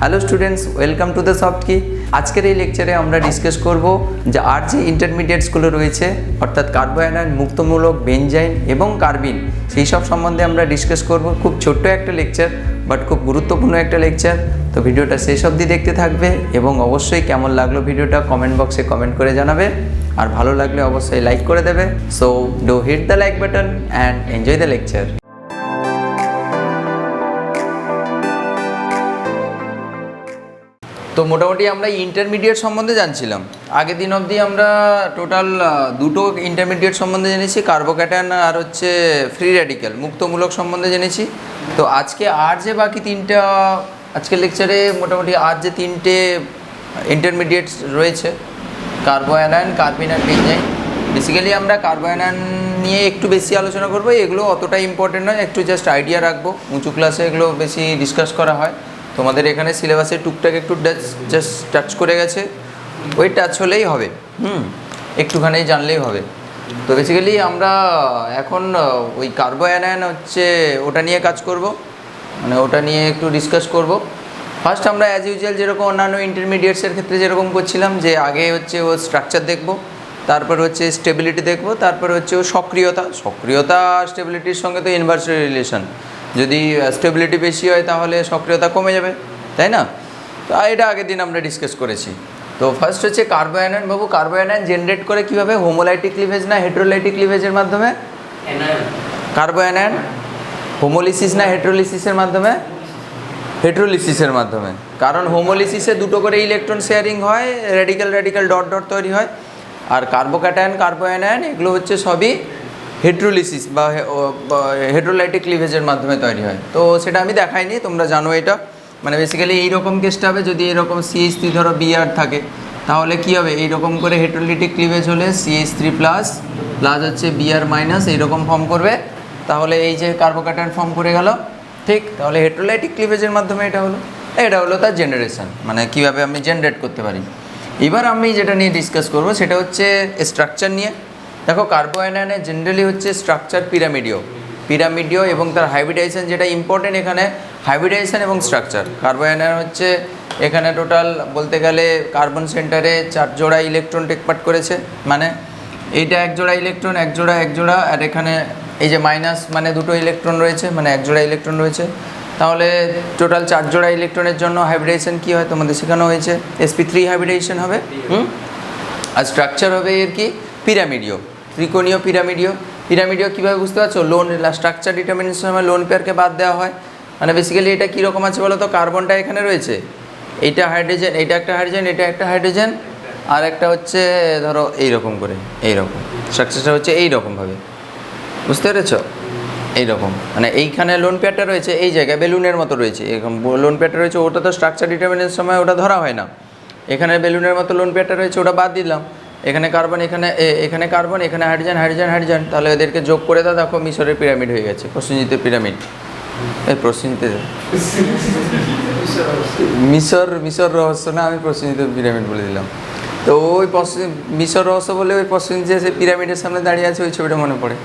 Hello students, welcome to the soft কি। আজকের এই লেকচারে আমরা ডিসকাস করব যে আর যে ইন্টারমিডিয়েটসগুলো রয়েছে অর্থাৎ কার্বোয়ানায়ন, মুক্তমূলক, বেনজাইন এবং কার্বিন, সেই সব সম্বন্ধে আমরা ডিসকাস করব। খুব ছোট্ট একটা লেকচার, বাট খুব গুরুত্বপূর্ণ একটা লেকচার। তো ভিডিওটা শেষ অবধি দেখতে থাকবে এবং অবশ্যই কেমন লাগলো ভিডিওটা কমেন্ট বক্সে কমেন্ট করে জানাবে, আর ভালো লাগলে অবশ্যই লাইক করে দেবে। So do hit the like button and enjoy the lecture. তো মোটামুটি আমরা ইন্টারমিডিয়েট সম্বন্ধে জানছিলাম। আগের দিন অবধি আমরা টোটাল দুটো ইন্টারমিডিয়েট সম্বন্ধে জেনেছি, কার্বোক্যাটায়ন আর হচ্ছে ফ্রি র্যাডিক্যাল, মুক্তমূলক সম্বন্ধে জেনেছি। তো আজকে আর যে বাকি তিনটা, আজকের লেকচারে মোটামুটি আর যে তিনটে ইন্টারমিডিয়েটস রয়েছে, কার্বোয়ানায়ন, কার্বিন আর বেনজাইন। বেসিক্যালি আমরা কার্বোয়ানায়ন নিয়ে একটু বেশি আলোচনা করবো। এগুলো অতটা ইম্পর্টেন্ট নয়, একটু জাস্ট আইডিয়া রাখবো। উঁচু ক্লাসে এগুলো বেশি ডিসকাস করা হয়। তোমাদের এখানে সিলেবাসে টুকটাক একটু জাস্ট টাচ করে গেছে, ওই টাচ হলেই হবে, একটুখানি জানলেই হবে। তো বেসিক্যালি আমরা এখন ওই কার্বোয়ানায়ন হচ্ছে ওটা নিয়ে কাজ করব, মানে ওটা নিয়ে একটু ডিসকাস করব। ফার্স্ট আমরা অ্যাজ ইউজুয়াল যেরকম অন্যান্য ইন্টারমিডিয়েটসের ক্ষেত্রে যেরকম করছিলাম, যে আগে হচ্ছে ও স্ট্রাকচার দেখব, তারপর হচ্ছে স্টেবিলিটি দেখব, তারপর হচ্ছে ও সক্রিয়তা স্টেবিলিটির সঙ্গে তো ইনভার্সলি রিলেশন। যদি স্টেবিলিটি বেশি হয় তাহলে সক্রিয়তা কমে যাবে, তাই না? তো এটা আগের দিন আমরা ডিসকাস করেছি। তো ফার্স্ট হচ্ছে কার্বোয়ানায়ন। বাবু, কার্বোয়ানায়ন জেনারেট করে কীভাবে? হোমোলাইটিক ক্লিভেজ না হেটেরোলাইটিক ক্লিভেজের মাধ্যমে? কার্বোয়ানায়ন হোমোলিসিস না হেটেরোলিসিসের মাধ্যমে? হেটেরোলিসিসের মাধ্যমে। কারণ হোমোলিসিসে দুটো করে ইলেকট্রন শেয়ারিং হয়, র্যাডিক্যাল ডট ডট তৈরি হয়। আর কার্বোয়ানায়ন এগুলো হচ্ছে সবই হেটেরোলিসিস বা হেটেরোলাইটিক ক্লিভেজের মাধ্যমে তৈরি হয়। তো সেটা আমি দেখাইনি, তোমরা জানো এটা। মানে বেসিক্যালি এইরকম কেসটা হবে, যদি এরকম CH3 ধরো Br থাকে, তাহলে কী হবে? এইরকম করে হেটেরোলাইটিক ক্লিভেজ হলে CH3 প্লাস হচ্ছে Br মাইনাস এইরকম ফর্ম করবে, তাহলে এই যে কার্বোক্যাটায়ন ফর্ম করে গেল, ঠিক? তাহলে হেটেরোলাইটিক ক্লিভেজের মাধ্যমে এটা হলো তার জেনারেশন, মানে কীভাবে আমি জেনারেট করতে পারি। এবার আমি যেটা নিয়ে ডিসকাস করব সেটা হচ্ছে স্ট্রাকচার নিয়ে। দেখো, কার্বোয়ানায়নে জেনারেলি হচ্ছে স্ট্রাকচার পিরামিডীয় এবং তার হাইব্রিডাইজেশন, যেটা ইম্পর্টেন্ট এখানে, হাইব্রিডাইজেশন এবং স্ট্রাকচার। কার্বোয়ানায়ন হচ্ছে এখানে টোটাল বলতে গেলে কার্বন সেন্টারে 4 জোড়া ইলেকট্রন টেক পার্ট করেছে, মানে এইটা 1 জোড়া ইলেকট্রন, এক জোড়া, আর এখানে এই যে মাইনাস মানে দুটো ইলেকট্রন রয়েছে, মানে 1 জোড়া ইলেকট্রন রয়েছে। তাহলে টোটাল 4 জোড়া ইলেকট্রনের জন্য হাইব্রিডাইজেশন কী হয় তোমাদের শেখানো হয়েছে? sp3 হাইব্রিডাইজেশন হবে। আর স্ট্রাকচার হবে এর কি? পিরামিডীয়, ত্রিকোণীয় পিরামিডীয় কীভাবে বুঝতে পারছো? লোন স্ট্রাকচার ডিটারমিনেশনের সময় লোন পেয়ারকে বাদ দেওয়া হয়। মানে বেসিক্যালি এটা কীরকম আছে বলো তো? কার্বনটা এখানে রয়েছে, এইটা হাইড্রোজেন, এইটা একটা হাইড্রোজেন, এটা একটা হাইড্রোজেন, আর একটা হচ্ছে ধরো এইরকম করে, এইরকম স্ট্রাকচারটা হচ্ছে এইরকমভাবে, বুঝতে পেরেছো? এইরকম মানে এইখানে লোন পেয়ারটা রয়েছে, এই জায়গায় বেলুনের মতো রয়েছে, এরকম লোন পেয়ারটা রয়েছে। ওটা তো স্ট্রাকচার ডিটারমিনেশনের সময় ওটা ধরা হয় না। এখানে বেলুনের মতো লোন পেয়ারটা রয়েছে, ওটা বাদ দিলাম। এখানে কার্বন, এখানে কার্বন, এখানে হাইড্রোজেন, তাহলে এদেরকে যোগ করে দাও, দেখো মিশরের পিরামিড হয়ে গেছে, প্রসেনজিতের পিরামিড। মিশর রহস্য না, আমি প্রসেনজিতের পিরামিড বলে দিলাম। তো ওই মিশর রহস্য বলে ওই প্রসেনজিৎ যে পিরামিডের সামনে দাঁড়িয়ে আছে, ওই ছবিটা মনে পড়ে।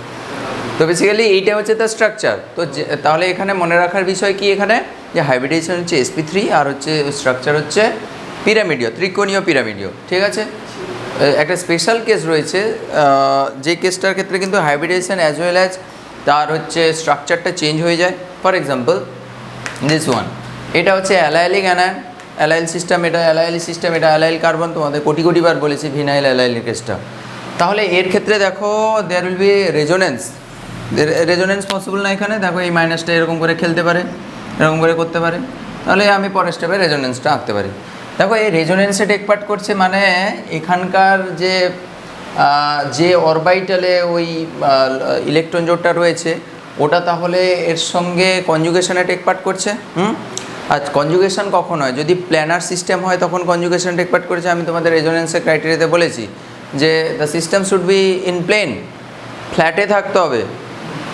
তো বেসিক্যালি এইটা হচ্ছে তার স্ট্রাকচার। তো তাহলে এখানে মনে রাখার বিষয় কি? এখানে যে হাইব্রিডাইজেশন হচ্ছে sp3 আর হচ্ছে স্ট্রাকচার হচ্ছে ত্রিকোণীয় পিরামিডীয়, ঠিক আছে? একটা স্পেশাল কেস রয়েছে, যে কেসটার ক্ষেত্রে কিন্তু হাইব্রিডাইজেশন অ্যাজ ওয়েল অ্যাজ তার হচ্ছে স্ট্রাকচারটা চেঞ্জ হয়ে যায়। ফর এক্সাম্পল দিস ওয়ান, এটা হচ্ছে অ্যালাইলিক অ্যানায়ন, অ্যালাইল সিস্টেম, এটা অ্যালাইল কার্বন, তোমাদের কোটি বার বলেছি ভিনাইল অ্যালাইলিক কেসটা। তাহলে এর ক্ষেত্রে দেখো there will be resonance possible না। এখানে দেখো এই মাইনাসটা এরকম করে খেলতে পারে, এরকম করে করতে পারে, তাহলে আমি পরের স্টেপে রেজোনেন্সটা আঁকতে পারি। দেখো এই রেজোনেন্সে টেক পার্ট করছে, মানে এখানকার যে অরবাইটালে ওই ইলেকট্রন জোটটা রয়েছে ওটা তাহলে এর সঙ্গে কনজুগেশনে টেক পার্ট করছে। আর কনজুগেশন কখন হয়? যদি প্ল্যানার সিস্টেম হয় তখন কনজুগেশন টেক পার্ট করেছে। আমি তোমাদের রেজোনেন্সের ক্রাইটেরিয়াতে বলেছি যে the system should be in plane, ফ্ল্যাটে থাকতে হবে,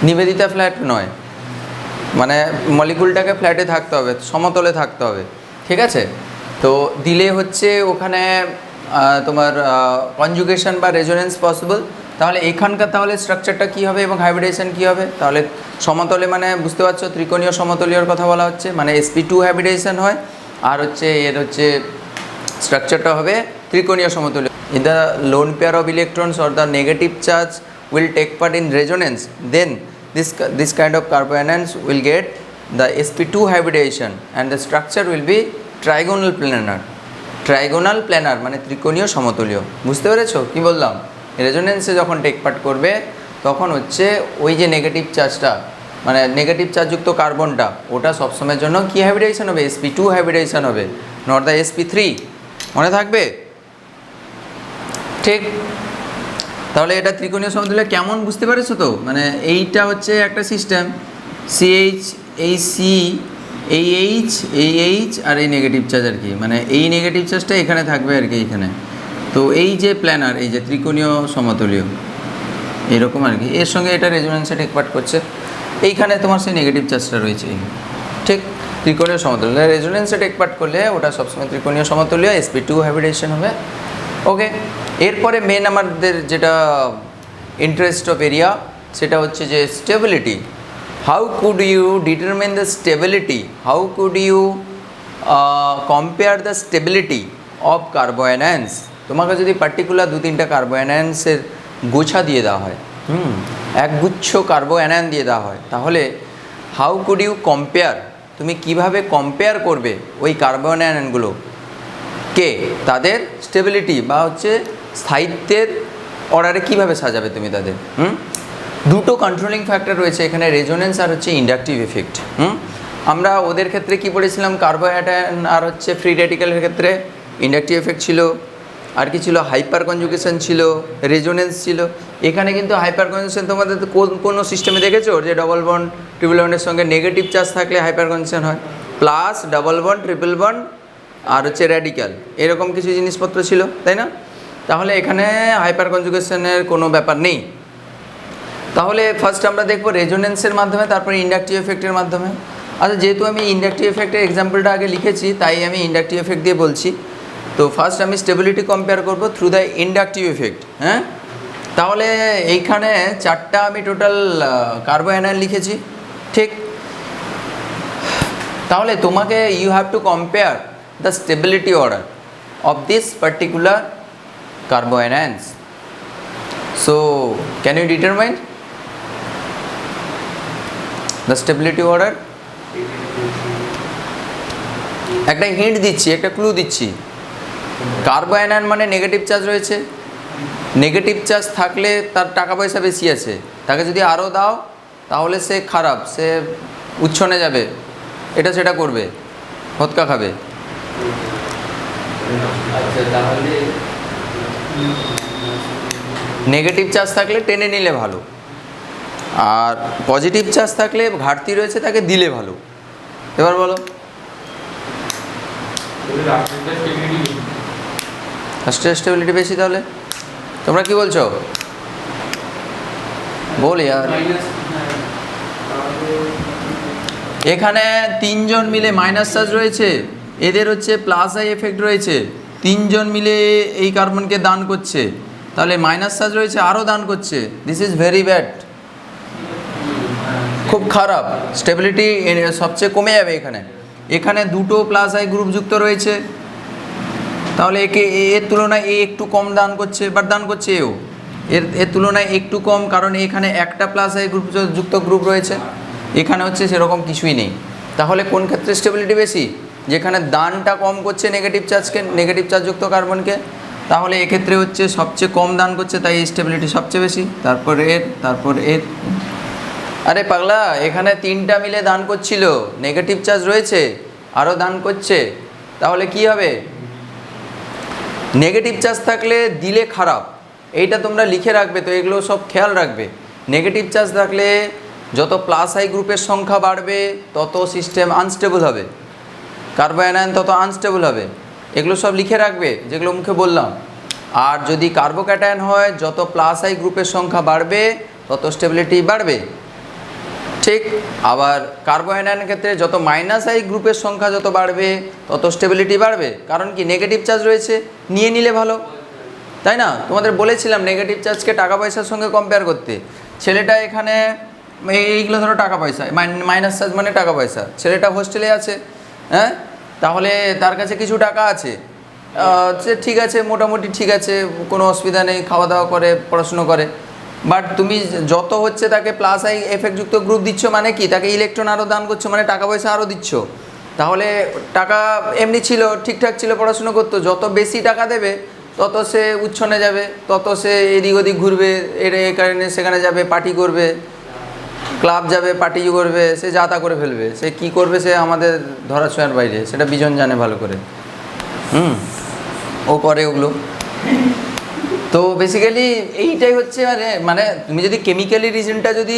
নিবেদিতা ফ্ল্যাট নয়, মানে মলিকুলটাকে ফ্ল্যাটে থাকতে হবে, সমতলে থাকতে হবে, ঠিক আছে? তো দিলে হচ্ছে ওখানে তোমার কনজুগেশন বা রেজোনেন্স পসিবল। তাহলে এখানকার তাহলে স্ট্রাকচারটা কী হবে এবং হাইব্রিডেশন কী হবে? তাহলে সমতলে, মানে বুঝতে পারছো ত্রিকোণীয় সমতলীয়র কথা বলা হচ্ছে, মানে sp2 হাইব্রিডেশন হয় আর হচ্ছে এর হচ্ছে স্ট্রাকচারটা হবে ত্রিকোণীয় সমতুল্য। In the lone pair of electrons or the negative charge will take part in resonance, then this kind of carbanions will get the sp2 hybridization and the structure will be trigonal planar. Trigonal planar মানে ত্রিকোণীয় সমতুল্য। বুঝতে পেরেছো কি বললাম? রেজোনেন্সে যখন take part করবে তখন হচ্ছে ওই যে নেগেটিভ চার্জটা মানে নেগেটিভ চার্জযুক্ত কার্বনটা ওটা সবসময়ের জন্য কী হাইব্রিডাইজেশন হবে? sp2 হাইব্রিডাইজেশন হবে, নট দ্য sp3। মনে থাকবে? ঠিক। তাহলে এটা ত্রিকোণীয় সমতুল্য কেমন বুঝতে পেরেছো তো? মানে এইটা হচ্ছে একটা সিস্টেম, CH এই C এই এইচ আর এই নেগেটিভ চার্জ আর কি, মানে এই নেগেটিভ চার্জটা এখানে থাকবে আর কি এখানে। তো এই যে প্ল্যানার এই যে ত্রিকোণীয় সমতুল্য এরকম আর কি, এর সঙ্গে এটা রেজোনেন্সে টেক পার্ট করছে, এইখানে তোমার সেই নেগেটিভ চার্জটা রয়েছে। ঠিক, ত্রিকোণীয় সমতুল্য রেজোনেন্সে টেক পার্ট করলে ওটা সবসময় ত্রিকোণীয় সমতুল্য, sp2 হাইব্রিডাইজেশন হবে। ওকে, এরপরে মেন আমাদের যেটা ইন্টারেস্ট অফ এরিয়া সেটা হচ্ছে যে stability. How could you determine the stability, how could you compare the stability of carbanions? তোমাকে যদি পার্টিকুলার 2-3টা কার্বোঅ্যানায়ন্সের গোছা দিয়ে দেওয়া হয়, একগুচ্ছ কার্বোঅ্যানায়ন দিয়ে দেওয়া হয়, তাহলে হাউ কুড ইউ কম্পেয়ার, তুমি কিভাবে কম্পেয়ার করবে ওই কার্বোঅ্যানায়নগুলো কে তাদের স্টেবিলিটি বা হচ্ছে স্থায়িত্বের অর্ডারে কীভাবে সাজাবে তুমি তাদের? দুটো কন্ট্রোলিং ফ্যাক্টর রয়েছে এখানে, রেজোনেন্স আর হচ্ছে ইন্ডাকটিভ এফেক্ট। আমরা ওদের ক্ষেত্রে কি পড়েছিলাম? কার্বোঅ্যানায়ন আর হচ্ছে ফ্রি রেডিক্যালের ক্ষেত্রে ইন্ডাকটিভ এফেক্ট ছিল, আর কি ছিল? হাইপার কনজুগেশন ছিল, রেজোনেন্স ছিল। এখানে কিন্তু হাইপার কনজুগেশন তোমাদের কোনো সিস্টেমে দেখেছো যে ডবল বন্ড ট্রিপল বন্ডের সঙ্গে নেগেটিভ চার্জ থাকলে হাইপার কনজুগেশন হয়, plus double bond triple bond আর হচ্ছে র্যাডিক্যাল, এরকম কিছু জিনিসপত্র ছিল, তাই না? তাহলে এখানে হাইপার কনজুগেশনের কোনো ব্যাপার নেই। তাহলে ফার্স্ট আমরা দেখব রেজোনেন্সের মাধ্যমে, তারপরে ইন্ডাকটিভ এফেক্টের মাধ্যমে। আচ্ছা, যেহেতু আমি ইন্ডাকটিভ এফেক্টের এক্সাম্পলটা আগে লিখেছি তাই আমি ইন্ডাকটিভ এফেক্ট দিয়ে বলছি। তো ফার্স্ট আমি স্টেবিলিটি কম্পেয়ার করব থ্রু দ্য ইন্ডাকটিভ এফেক্ট। হ্যাঁ, তাহলে এইখানে 4টা আমি টোটাল কার্বোঅ্যানায়ন লিখেছি। ঠিক, তাহলে তোমাকে you have to compare the stability order of this particular carboanions. So can you determine the stability order? একটা হিন্ট দিচ্ছি, একটা ক্লু দিচ্ছি। কার্বোঅ্যানায়ন মানে নেগেটিভ চার্জ রয়েছে, নেগেটিভ চার্জ থাকলে তার টাকা পয়সা বেশি আছে, তাকে যদি আরও দাও তাহলে সে খারাপ, সে উচ্ছনে যাবে, এটা সেটা করবে, হতকা খাবে। আচ্ছা, তাহলে নেগেটিভ চার্জ থাকলে টেনে নিলে ভালো, আর পজিটিভ চার্জ থাকলে ঘাটতি রয়েছে তাকে দিলে ভালো। এবার বলো, ফার্স্টের স্টেবিলিটি বেশি, তাহলে তোমরা কি বলছো? বল ইয়ার। এখানে 3জন মিলে মাইনাস চার্জ রয়েছে, এদের হচ্ছে প্লাস আই এফেক্ট রয়েছে, 3জন মিলে এই কার্বনকে দান করছে, তাহলে মাইনাস চার্জ রয়েছে আরও দান করছে। দিস ইজ ভেরি ব্যাড, খুব খারাপ, স্টেবিলিটি সবচেয়ে কমে যাবে এখানে। এখানে 2টো প্লাস আই গ্রুপ যুক্ত রয়েছে, তাহলে একে এর তুলনায় এ একটু কম দান করছে, বাট দান করছে এও এর তুলনায় একটু কম, কারণ এখানে একটা প্লাস আই গ্রুপ যুক্ত গ্রুপ রয়েছে, এখানে হচ্ছে সেরকম কিছুই নেই। তাহলে কোন ক্ষেত্রে স্টেবিলিটি বেশি? যেখানে দানটা কম করছে নেগেটিভ চার্জকে, নেগেটিভ চার্জযুক্ত কার্বনকে, তাহলে এক্ষেত্রে হচ্ছে সবচেয়ে কম দান করছে, তাই স্টেবিলিটি সবচেয়ে বেশি। তারপর এর আরে পাগলা, এখানে 3টা মিলে দান করছিল, নেগেটিভ চার্জ রয়েছে আরও দান করছে, তাহলে কি হবে? নেগেটিভ চার্জ থাকলে দিলে খারাপ, এইটা তোমরা লিখে রাখবে, তো এগুলো সব খেয়াল রাখবে। নেগেটিভ চার্জ থাকলে যত প্লাস আই গ্রুপের সংখ্যা বাড়বে তত সিস্টেম আনস্টেবল হবে, কার্বোঅ্যানায়ন তত আনস্টেবল হবে, এগুলো সব লিখে রাখবে যেগুলো মুখে বললাম। আর যদি কার্বোক্যাটায়ন হয়, যত প্লাস আই গ্রুপের সংখ্যা বাড়বে তত স্টেবিলিটি বাড়বে। ঠিক, আবার কার্বোঅ্যানায়নের ক্ষেত্রে যত মাইনাস আই গ্রুপের সংখ্যা যত বাড়বে তত স্টেবিলিটি বাড়বে, কারণ কি নেগেটিভ চার্জ রয়েছে, নিয়ে নিলে ভালো, তাই না? তোমাদের বলেছিলাম নেগেটিভ চার্জকে টাকা পয়সার সঙ্গে কম্পেয়ার করতে। ছেলেটা এখানে এইগুলো ধরো টাকা পয়সা, মাইনাস চার্জ মানে টাকা পয়সা, ছেলেটা হোস্টেলে আছে, হ্যাঁ, তাহলে তার কাছে কিছু টাকা আছে, সে ঠিক আছে, মোটামুটি ঠিক আছে, কোনো অসুবিধা নেই, খাওয়া দাওয়া করে পড়াশুনো করে। বাট তুমি যত হচ্ছে তাকে প্লাস আই এফেক্টযুক্ত গ্রুপ দিচ্ছ, মানে কি তাকে ইলেকট্রন আরও দান করছো, মানে টাকা পয়সা আরও দিচ্ছ। তাহলে টাকা এমনি ছিল, ঠিকঠাক ছিল, পড়াশুনো করতো, যত বেশি টাকা দেবে তত সে উচ্ছনে যাবে, তত সে এদিক ওদিক ঘুরবে, এই কারণে সেখানে যাবে, পার্টি করবে, ক্লাব যাবে, পার্টি করবে, সে যা তা করে ফেলবে। সে কি করবে সে আমাদের ধরাছোঁয়ার বাইরে, সেটা বিজন জানে ভালো করে। ও করে ওগুলো। তো বেসিক্যালি এইটাই হচ্ছে, মানে তুমি যদি কেমিক্যালি রিজনটা যদি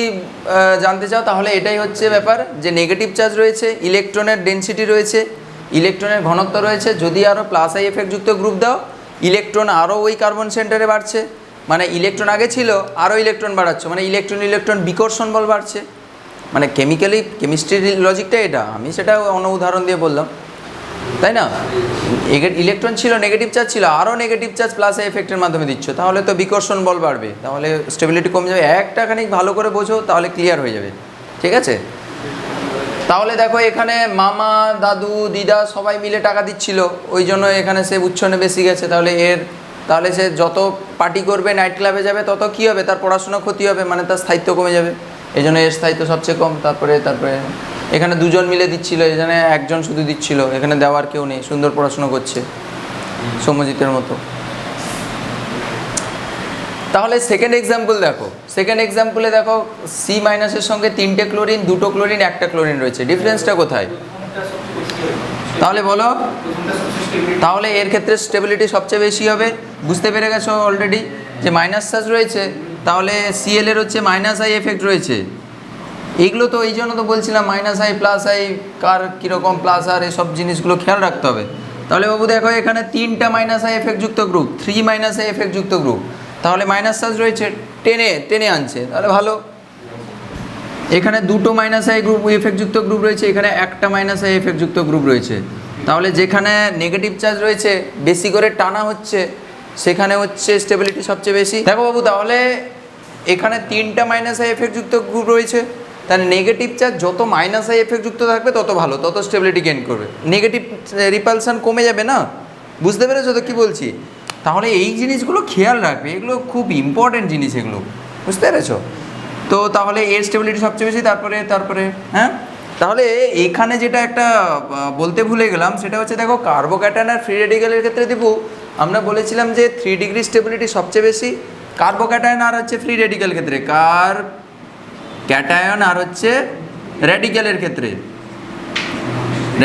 জানতে চাও তাহলে এটাই হচ্ছে ব্যাপার, যে নেগেটিভ চার্জ রয়েছে, ইলেকট্রনের ডেনসিটি রয়েছে, ইলেকট্রনের ঘনত্ব রয়েছে, যদি আরও প্লাস আই এফেক্টযুক্ত গ্রুপ দাও ইলেকট্রন আরও ওই কার্বন সেন্টারে বাড়ছে, মানে ইলেকট্রন আগে ছিল আরও ইলেকট্রন বাড়াচ্ছ, মানে ইলেকট্রন বিকর্ষণ বল বাড়ছে। মানে কেমিস্ট্রির লজিকটা এটা, আমি সেটা অন্য উদাহরণ দিয়ে বললাম, তাই না? ইলেকট্রন ছিল, নেগেটিভ চার্জ ছিল, আরও নেগেটিভ চার্জ প্লাস আই এফেক্টের মাধ্যমে দিচ্ছ, তাহলে তো বিকর্ষণ বল বাড়বে, তাহলে স্টেবিলিটি কমে যাবে। একটা খানিক ভালো করে বোঝো তাহলে ক্লিয়ার হয়ে যাবে, ঠিক আছে? তাহলে দেখো এখানে মামা, দাদু, দিদা সবাই মিলে টাকা দিচ্ছিল, ওই জন্য এখানে সে উচ্ছনে বেশি গেছে। তাহলে সে যত পার্টি করবে, নাইট ক্লাবে যাবে, তত কী হবে, তার পড়াশোনা ক্ষতি হবে, মানে তার স্থায়িত্ব কমে যাবে, এই জন্য এর স্থায়িত্ব সবচেয়ে কম। তারপরে এখানে দুজন মিলে দিচ্ছিল, এখানে একজন শুধু দিচ্ছিল, এখানে দেওয়ার কেউ নেই, সুন্দর পড়াশোনা করছে সৌম্যজিতের মতো। তাহলে সেকেন্ড এক্সাম্পল দেখো, সেকেন্ড এক্সাম্পলে দেখো সি মাইনাসের সঙ্গে 3টে ক্লোরিন, 2টো ক্লোরিন, 1টা ক্লোরিন রয়েছে, ডিফারেন্সটা কোথায়? তাহলে বলো, তাহলে এর ক্ষেত্রে স্টেবিলিটি সবচেয়ে বেশি হবে। বুঝতে পেরে গেছো অলরেডি যে মাইনাস চার্জ রয়েছে, তাহলে সিএল এর হচ্ছে মাইনাস আই এফেক্ট রয়েছে। এইগুলো তো এই জন্য তো বলছিলাম মাইনাস আই প্লাস আই কার কীরকম প্লাস আর এসব জিনিসগুলো খেয়াল রাখতে হবে। তাহলে বাবু দেখো এখানে 3টা মাইনাস আই এফেক্ট যুক্ত গ্রুপ, 3 মাইনাস আই এফেক্ট যুক্ত গ্রুপ, তাহলে মাইনাস চার্জ রয়েছে, টেনে আনছে, তাহলে ভালো। এখানে 2টো মাইনাস আই গ্রুপ এফেক্ট যুক্ত গ্রুপ রয়েছে, এখানে 1টা মাইনাস আই এফেক্ট যুক্ত গ্রুপ রয়েছে, তাহলে যেখানে নেগেটিভ চার্জ রয়েছে বেশি করে টানা হচ্ছে, সেখানে হচ্ছে স্টেবিলিটি সবচেয়ে বেশি। দেখো বাবু, তাহলে এখানে 3টা মাইনাস আই এফেক্ট যুক্ত গ্রুপ রয়েছে, তাহলে নেগেটিভ চার্জ যত মাইনাস আই এফেক্ট যুক্ত থাকবে তত ভালো, তত স্টেবিলিটি গেইন করবে, নেগেটিভ রিপালশন কমে যাবে না। বুঝতে পেরেছো তো কী বলছি? তাহলে এই জিনিসগুলো খেয়াল রাখবে, এগুলো খুব ইম্পর্টেন্ট জিনিস, এগুলো বুঝতে পেরেছো তো? তাহলে এর স্টেবিলিটি সবচেয়ে বেশি, তারপরে হ্যাঁ। তাহলে এখানে যেটা একটা বলতে ভুলে গেলাম, সেটা হচ্ছে দেখো কার্বোক্যাটায়ন আর ফ্রি রেডিক্যালের ক্ষেত্রে দেবো, আমরা বলেছিলাম যে 3 ডিগ্রি স্টেবিলিটি সবচেয়ে বেশি কার্বোক্যাটায়ন আর হচ্ছে ফ্রি রেডিক্যাল ক্ষেত্রে, ক্যাটায়ন আর হচ্ছে রেডিক্যালের ক্ষেত্রে।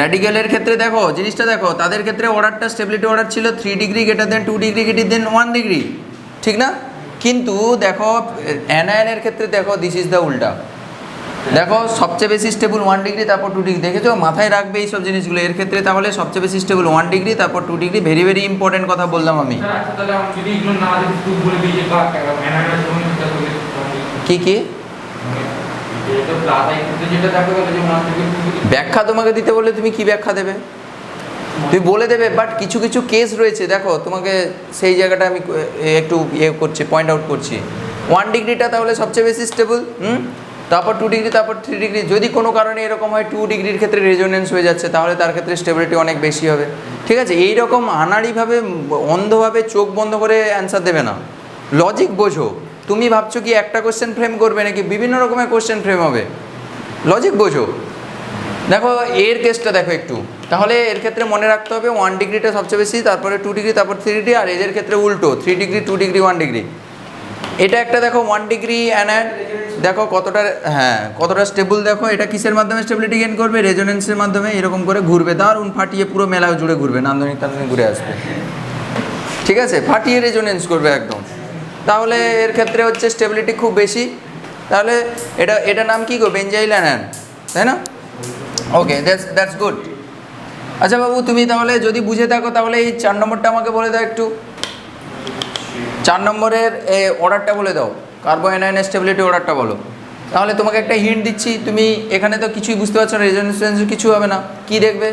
রেডিক্যালের ক্ষেত্রে দেখো জিনিসটা দেখো, তাদের ক্ষেত্রে অর্ডারটা স্টেবিলিটি অর্ডার ছিল 3 degree greater than 2 degree greater than 1 degree, ঠিক না? কিন্তু দেখো অ্যানায়নের ক্ষেত্রে দেখো দিস ইজ দ্য উল্টা, দেখো সবচেয়ে বেশি স্টেবল 1 ডিগ্রি, তারপর 2 ডিগ্রি, দেখেছো? মাথায় রাখবে এইসব জিনিসগুলো। এর ক্ষেত্রে তাহলে সবচেয়ে বেশি স্টেবল 1 ডিগ্রি, তারপর 2 ডিগ্রি, ভেরি ভেরি ইম্পর্টেন্ট কথা বললাম আমি। কি ব্যাখ্যা তোমাকে দিতে বললে তুমি কি ব্যাখ্যা দেবে? তুমি বলে দেবে, বাট কিছু কিছু কেস রয়েছে, দেখো তোমাকে সেই জায়গাটা আমি একটু করছি, পয়েন্ট আউট করছি। 1 ডিগ্রিটা তাহলে সবচেয়ে বেশি স্টেবল, তারপর 2 ডিগ্রি, তারপর 3 ডিগ্রি। যদি কোনো কারণে এরকম হয় 2 ডিগ্রির ক্ষেত্রে রেজোনেন্স হয়ে যাচ্ছে, তাহলে তার ক্ষেত্রে স্টেবিলিটি অনেক বেশি হবে, ঠিক আছে? এইরকম আনাড়িভাবে অন্ধভাবে চোখ বন্ধ করে অ্যান্সার দেবে না, লজিক বোঝো। তুমি ভাবছো কি একটা কোশ্চেন ফ্রেম করবে নাকি বিভিন্ন রকমের কোশ্চেন ফ্রেম হবে, লজিক বোঝো। দেখো এর কেসটা দেখো একটু, তাহলে এর ক্ষেত্রে মনে রাখতে হবে 1 ডিগ্রিটা সবচেয়ে বেশি, তারপরে 2 ডিগ্রি, তারপর 3 ডিগ্রি, আর এদের ক্ষেত্রে উল্টো 3 ডিগ্রি 2 ডিগ্রি 1 ডিগ্রি। এটা একটা দেখো 1 ডিগ্রি অ্যানায়ন, দেখো কতটা স্টেবল। দেখো এটা কিসের মাধ্যমে স্টেবিলিটি গেইন করবে? রেজোনেন্সের মাধ্যমে, এরকম করে ঘুরবে, দারুণ ফাটিয়ে পুরো মেলা জুড়ে ঘুরবে, নান্দনিক ঘুরে আসবে, ঠিক আছে? ফাটিয়ে রেজোনেন্স করবে একদম। তাহলে এর ক্ষেত্রে হচ্ছে স্টেবিলিটি খুব বেশি। তাহলে এটা নাম কি গো? বেঞ্জাইল অ্যানায়ন, তাই না? ওকে, দ্যাটস গুড। আচ্ছা বাবু, তুমি তাহলে যদি বুঝে থাকো তাহলে এই 4 নম্বরটা আমাকে বলে দাও একটু। 4 নম্বরের অর্ডারটা বলে দাও, কার্বো অ্যানায়নের স্টেবিলিটি অর্ডারটা বলো। তাহলে তোমাকে একটা হিন্ট দিচ্ছি, তুমি এখানে তো কিছুই বুঝতে পারছো না, রেজোনেন্স কিছু হবে না, কি দেখবে?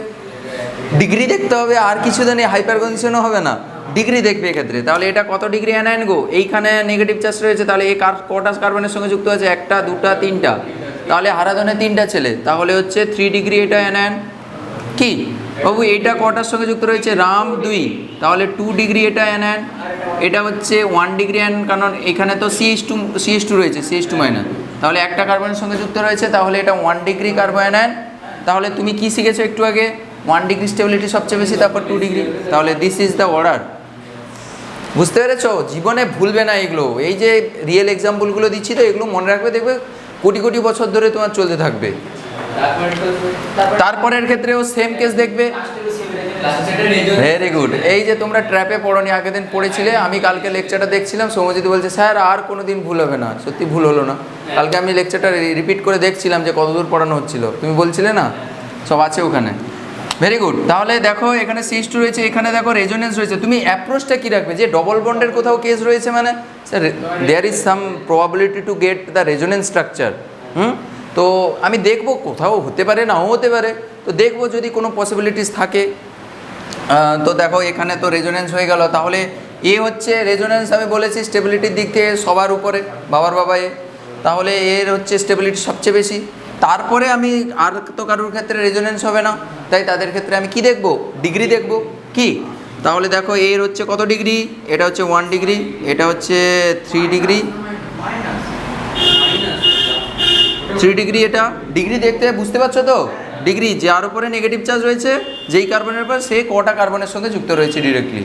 ডিগ্রি দেখতে হবে, আর কিছু জানি হাইপারকনশনও হবে না, ডিগ্রি দেখবে এক্ষেত্রে। তাহলে এটা কত ডিগ্রি অ্যানায়ন গো? এইখানে নেগেটিভ চার্জ রয়েছে, তাহলে এই কটা কার্বনের সঙ্গে যুক্ত আছে? 1টা 2টা 3টা, তাহলে হারাধনে 3টা ছেলে, তাহলে হচ্ছে 3 ডিগ্রি এটা অ্যানায়ন। কি বাবু এইটা কটার সঙ্গে যুক্ত রয়েছে? রাম 2, তাহলে 2 ডিগ্রি এটা অ্যানায়ন, এটা হচ্ছে 1 ডিগ্রি অ্যানায়ন, কারণ এখানে তো CH2 রয়েছে, CH2 মাইনাস, তাহলে একটা কার্বনের সঙ্গে যুক্ত রয়েছে, তাহলে এটা 1 ডিগ্রি কার্বন অ্যানায়ন। তাহলে তুমি কি শিখেছো একটু আগে? 1 ডিগ্রি স্টেবিলিটি সবচেয়ে বেশি, তারপর 2 ডিগ্রি, তাহলে দিস ইজ দ্য অর্ডার। বুঝতে পেরেছো? জীবনে ভুলবে না এগুলো, এই যে রিয়েল এক্সাম্পলগুলো দিচ্ছি তো এগুলো মনে রাখবে, দেখবে কোটি কোটি বছর ধরে তোমার চলতে থাকবে। তারপরের ক্ষেত্রেও সেম কেস দেখবে। Very good. এই যে তোমরা ট্র্যাপে পড়োনি, আগের দিন পড়েছিলে, আমি কালকে লেকচারটা দেখছিলাম, সৌম্যজিৎ বলছে স্যার আর কোনো দিন ভুল হবে না। সত্যি ভুল হলো না, কালকে আমি লেকচারটা রিপিট করে দেখছিলাম যে কতদূর পড়ানো হচ্ছিল, তুমি বলছিলে না, সব আছে ওখানে। Very good. তাহলে দেখো এখানে CH2 রয়েছে, এখানে দেখো রেজোনেন্স রয়েছে, তুমি অ্যাপ্রোচটা কী রাখবে? যে ডবল বন্ডের কোথাও কেস রয়েছে মানে sir there is some probability to get the resonance structure. তো আমি দেখবো, কোথাও হতে পারে নাও হতে পারে, তো দেখবো যদি কোনো পসিবিলিটিস থাকে। তো দেখো এখানে তো রেজোনেন্স হয়ে গেল, তাহলে এ হচ্ছে রেজোনেন্স, আমি বলেছি স্টেবিলিটির দিক থেকে সবার উপরে, বাবার বাবায়, তাহলে এর হচ্ছে স্টেবিলিটি সবচেয়ে বেশি। তারপরে আমি আর তো কারোর ক্ষেত্রে রেজোনেন্স হবে না, তাই তাদের ক্ষেত্রে আমি কি দেখব? ডিগ্রি দেখব। কি? তাহলে দেখো এর হচ্ছে কত ডিগ্রি? এটা হচ্ছে 1 ডিগ্রি, এটা হচ্ছে 3 ডিগ্রি, 3 ডিগ্রি, এটা ডিগ্রি দেখতে বুঝতে পারছো তো? ডিগ্রি, যার উপরে নেগেটিভ চার্জ রয়েছে যেই কার্বনের উপর, সে কটা কার্বনের সঙ্গে যুক্ত রয়েছে ডিরেক্টলি,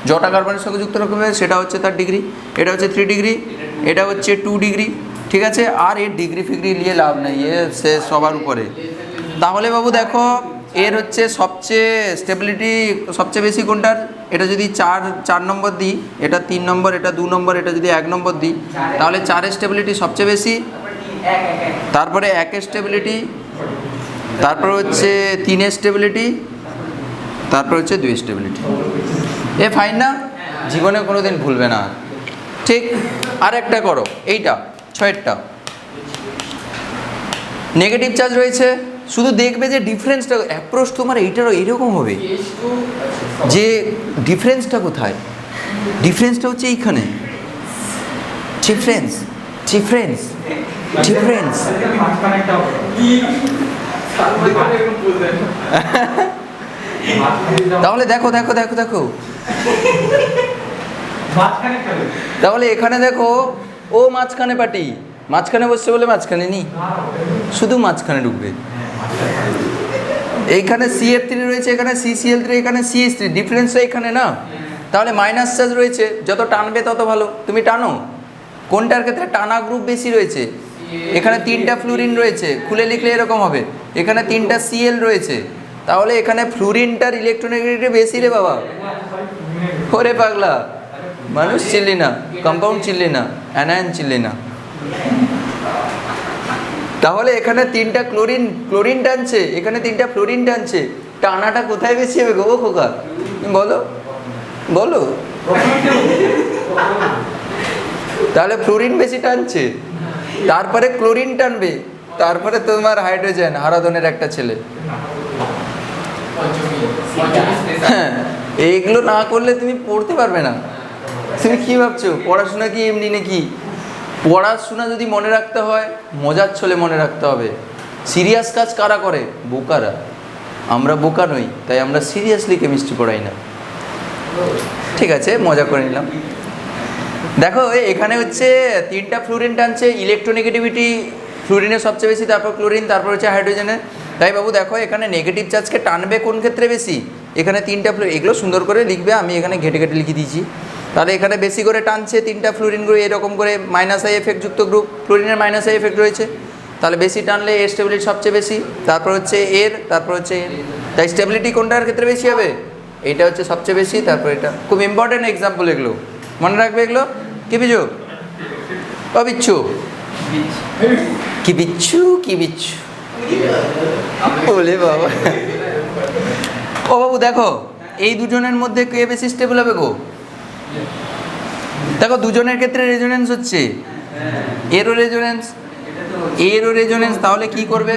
যটা কার্বনের সঙ্গে যুক্ত রাখবে সেটা হচ্ছে তার ডিগ্রি। এটা হচ্ছে 3 ডিগ্রি, এটা হচ্ছে 2 ডিগ্রি, ঠিক আছে? আর এর ডিগ্রি ফিগ্রি নিয়ে লাভ নেই, এ সে সবার উপরে। তাহলে বাবু দেখো এর হচ্ছে সবচেয়ে স্টেবিলিটি সবচেয়ে বেশি কোনটার? এটা যদি 4 নম্বর দিই, এটা 3 নম্বর, এটা 2 নম্বর, এটা যদি 1 নম্বর দিই, তাহলে 4-এর স্টেবিলিটি সবচেয়ে বেশি, তারপরে 1-এর স্টেবিলিটি, তারপর হচ্ছে 3-এর স্টেবিলিটি, তারপর হচ্ছে 2-এর স্টেবিলিটি। এ ফাইন না? জীবনে কোনো দিন ভুলবে না। ঠিক। আর একটা করো, এইটা 6-এরটা নেগেটিভ চার্জ রয়েছে, শুধু দেখবে যে ডিফারেন্সটা, অ্যাপ্রোচ তোমার এইটারও এরকম হবে, যে ডিফারেন্সটা কোথায়? ডিফারেন্সটা হচ্ছে এইখানে, ডিফারেন্স ডিফারেন্স ডিফারেন্স। তাহলে দেখো দেখো দেখো দেখো, তাহলে এখানে দেখো ও মাঝখানে পাটি, মাঝখানে বসছে বলে মাঝখানে নি, শুধু মাঝখানে ঢুকবে। এইখানে CF3 রয়েছে, এখানে CCl3, এখানে CH3, ডিফারেন্সটা এখানে না, তাহলে মাইনাস চার্জ রয়েছে, যত টানবে তত ভালো। তুমি টানো, কোনটার ক্ষেত্রে টানা গ্রুপ বেশি রয়েছে? এখানে 3টা ফ্লুরিন রয়েছে, খুলে লিখলে এরকম হবে, এখানে 3টা Cl রয়েছে, তাহলে এখানে ফ্লুরিনটার ইলেকট্রোনেগেটিভিটি বেশি রে বাবা। ওরে পাগলা, মানুষ চিনলি না, কম্পাউন্ড চিনলি না, অ্যানায়ন চিনলি না। তাহলে এখানে 3টা ক্লোরিন টানছে, এখানে 3টা ফ্লোরিন টানছে, টানাটা কোথায় বেশি হবে গো খোকা? বলো বলো। তাহলে ফ্লোরিন বেশি টানছে, তারপরে ক্লোরিন টানবে, তারপরে তোমার হাইড্রোজেন, হারাধনের একটা ছেলে। হ্যাঁ, এইগুলো না করলে তুমি পড়তে পারবে না। তুমি কি ভাবছো পড়াশোনা কি এমনি নাকি? পড়াশোনা যদি মনে রাখতে হয় মজার ছলে মনে রাখতে হবে। সিরিয়াস কাজ কারা করে? বোকারা। আমরা বোকা নই, তাই আমরা সিরিয়াসলি কেমিস্ট্রি পড়াই না। ঠিক আছে, মজা করে নিলাম। দেখো এখানে হচ্ছে 3টা ফ্লুরিন টানছে, ইলেকট্রোনেগেটিভিটি ফ্লুরিনের সবচেয়ে বেশি, তারপর ক্লোরিন, তারপর হচ্ছে হাইড্রোজেনের। তাই বাবু দেখো এখানে নেগেটিভ চার্জকে টানবে কোন ক্ষেত্রে বেশি? এখানে 3টা এগুলো সুন্দর করে লিখবে, আমি এখানে ঘেটে ঘেটে লিখে দিয়েছি। তাহলে এখানে বেশি করে টানছে 3টা ফ্লুরিনগুলো, এরকম করে মাইনাস আই এফেক্ট যুক্ত গ্রুপ, ফ্লুরিনের মাইনাস আই এফেক্ট রয়েছে, তাহলে বেশি টানলে এর স্টেবিলিটি সবচেয়ে বেশি, তারপর হচ্ছে এর, তারপর হচ্ছে এর। তাই স্টেবিলিটি কোনটার ক্ষেত্রে বেশি হবে? এইটা হচ্ছে সবচেয়ে বেশি, তারপর এটা। খুব ইম্পর্টেন্ট এক্সাম্পল এগুলো, মনে রাখবে এগুলো। কি বিজু? ও বিচ্ছু, কি বিচ্ছু, কি বিচ্ছু বলে বাবা। ও বাবু দেখো এই দুজনের মধ্যে কে বেশি স্টেবল হবে গো? দেখো দুজনের ক্ষেত্রে রেজোনেন্স হচ্ছে, এরও রেজোনেন্স, এরও রেজোনেন্স, তাহলে কি করবে?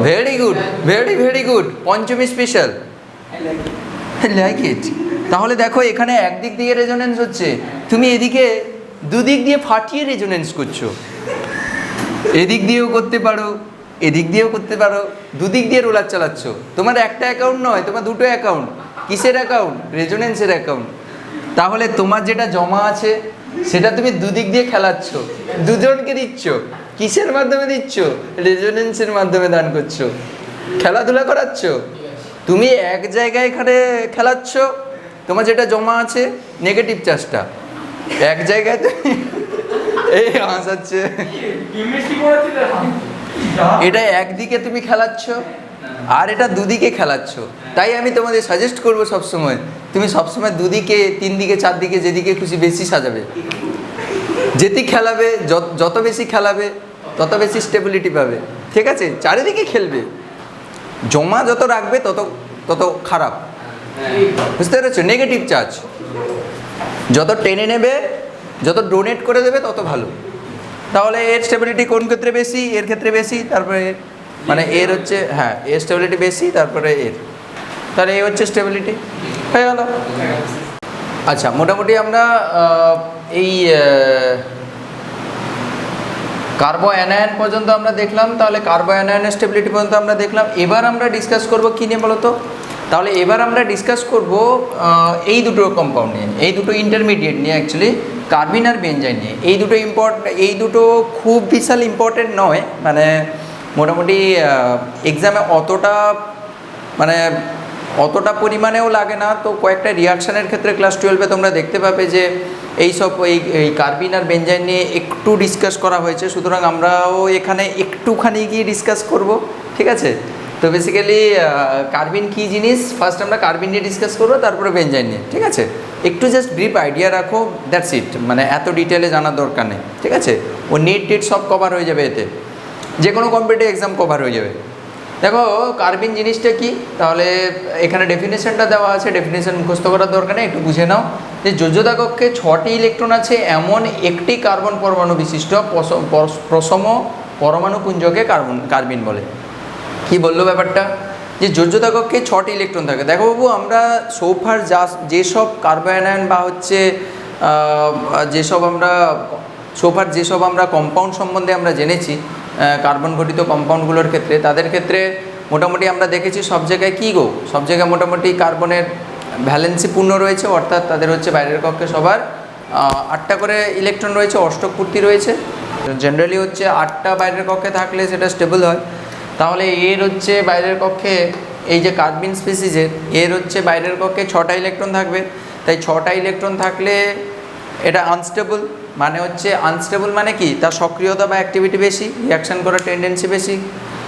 Very good, very very good, Panchami special, like it. তাহলে দেখো এখানে একদিক দিয়ে রেজোনেন্স হচ্ছে, তুমি এদিকে দুদিক দিয়ে ফাটিয়ে রেজোনেন্স করছো, এদিক দিয়েও করতে পারো, এদিক দিয়েও করতে পারো, দুদিক দিয়ে রোলার চালাচ্ছ। তোমার একটা অ্যাকাউন্ট নয়, তোমার দুটো অ্যাকাউন্ট। কিসের অ্যাকাউন্ট? রেজোনেন্সের অ্যাকাউন্ট। তাহলে তোমার যেটা জমা আছে সেটা তুমি দুদিক দিয়ে খেলাচ্ছ, দুজনকে দিচ্ছ। কিসের মাধ্যমে দিচ্ছ? রেজোনেন্সের মাধ্যমে দান করছো, খেলাধুলা করাচ্ছ। তুমি এক জায়গায় এখানে খেলাচ্ছ, তোমার যেটা জমা আছে নেগেটিভ চার্জটা এক জায়গায় তুমি এই হাসাচ্ছে, এটা একদিকে তুমি খেলাচ্ছ আর এটা দুদিকে খেলাচ্ছ। তাই আমি তোমাদের সাজেস্ট করবো সবসময়, তুমি সবসময় দুদিকে, তিন দিকে, চারদিকে, যেদিকে খুশি বেশি সাজাবে। যেটি খেলাবে, যত বেশি খেলাবে তত বেশি স্টেবিলিটি পাবে। ঠিক আছে, চারিদিকে খেলবে। জমা যত রাখবে তত তত খারাপ, বুঝতে পেরেছো? নেগেটিভ চার্জ যত টেনে নেবে, যত ডোনেট করে দেবে তত ভালো। তাহলে এর স্টেবিলিটি কোন ক্ষেত্রে বেশি? এর ক্ষেত্রে বেশি, তারপরে মানে এর হচ্ছে, হ্যাঁ এর স্টেবিলিটি বেশি, তারপরে এর, তাহলে এই হচ্ছে স্টেবিলিটি, হয়ে গেল। আচ্ছা, মোটামুটি আমরা এই কার্বো অ্যানায়ন পর্যন্ত আমরা দেখলাম। তাহলে কার্বো অ্যানায়নের স্টেবিলিটি পর্যন্ত আমরা দেখলাম। এবার আমরা ডিসকাস করব কী নিয়ে বলো তো? তাহলে এবার আমরা ডিসকাস করব এই দুটো কম্পাউন্ড নিয়ে, এই দুটো ইন্টারমিডিয়েট নিয়ে, অ্যাকচুয়ালি কার্বিন আর বেনজাইন নিয়ে। এই দুটো খুব বিশাল ইম্পর্টেন্ট নয়, মানে মোটামুটি এক্সামে অতটা পরিমাণেও লাগে না। তো কয়েকটা রিয়াকশানের ক্ষেত্রে ক্লাস 12-এ তোমরা দেখতে পাবে যে এই কার্বিন আর বেনজাইন নিয়ে একটু ডিসকাস করা হয়েছে, সুতরাং আমরাও এখানে একটুখানি গিয়ে ডিসকাস করব। ঠিক আছে, তো বেসিক্যালি কার্বিন কী জিনিস ফার্স্ট আমরা কার্বিন নিয়ে ডিসকাস করবো, তারপরে বেনজাইন নিয়ে। ঠিক আছে, একটু জাস্ট ব্রিফ আইডিয়া রাখো, দ্যাটস ইট। মানে এত ডিটেলে জানার দরকার নেই। ঠিক আছে, ও নেট সব কভার হয়ে যাবে, এতে যে কোনো কম্পিটিটিভ এক্সাম কভার হয়ে যাবে। দেখো কার্বিন জিনিসটা কি, তাহলে এখানে ডেফিনেশনটা দেওয়া আছে, ডেফিনেশন মুখস্থ করার দরকার নেই, একটু বুঝে নাও। যে যোজ্যতা কক্ষে 6টি ইলেকট্রন আছে এমন একটি কার্বন পরমাণু বিশিষ্ট প্রসম পরমাণু পুঞ্জকে কার্বিন বলে। কি বললো ব্যাপারটা? যে যোজ্যতা কক্ষে 6টি ইলেকট্রন থাকে। দেখো বাবু, আমরা সোফার যেসব কার্বো অ্যানায়ন বা হচ্ছে যেসব আমরা কম্পাউন্ড সম্বন্ধে আমরা জেনেছি, কার্বন ঘটিত কম্পাউন্ডগুলোর ক্ষেত্রে, তাদের ক্ষেত্রে মোটামুটি আমরা দেখেছি সব জায়গায় কী গো, সব জায়গায় মোটামুটি কার্বনের ভ্যালেন্সি পূর্ণ রয়েছে, অর্থাৎ তাদের হচ্ছে বাইরের কক্ষে সবার 8টা করে ইলেকট্রন রয়েছে, অষ্টক পূর্তি রয়েছে। জেনারেলি হচ্ছে 8টা বাইরের কক্ষে থাকলে সেটা স্টেবল হয়। তাহলে এর হচ্ছে বাইরের কক্ষে, এই যে কার্বিন স্পিসিসের, এর হচ্ছে বাইরের কক্ষে 6টা ইলেকট্রন থাকবে। তাই 6টা ইলেকট্রন থাকলে এটা আনস্টেবল। আনস্টেবল মানে কি? তার সক্রিয়তা বা অ্যাক্টিভিটি বেশি, রিয়াকশান করার টেন্ডেন্সি বেশি।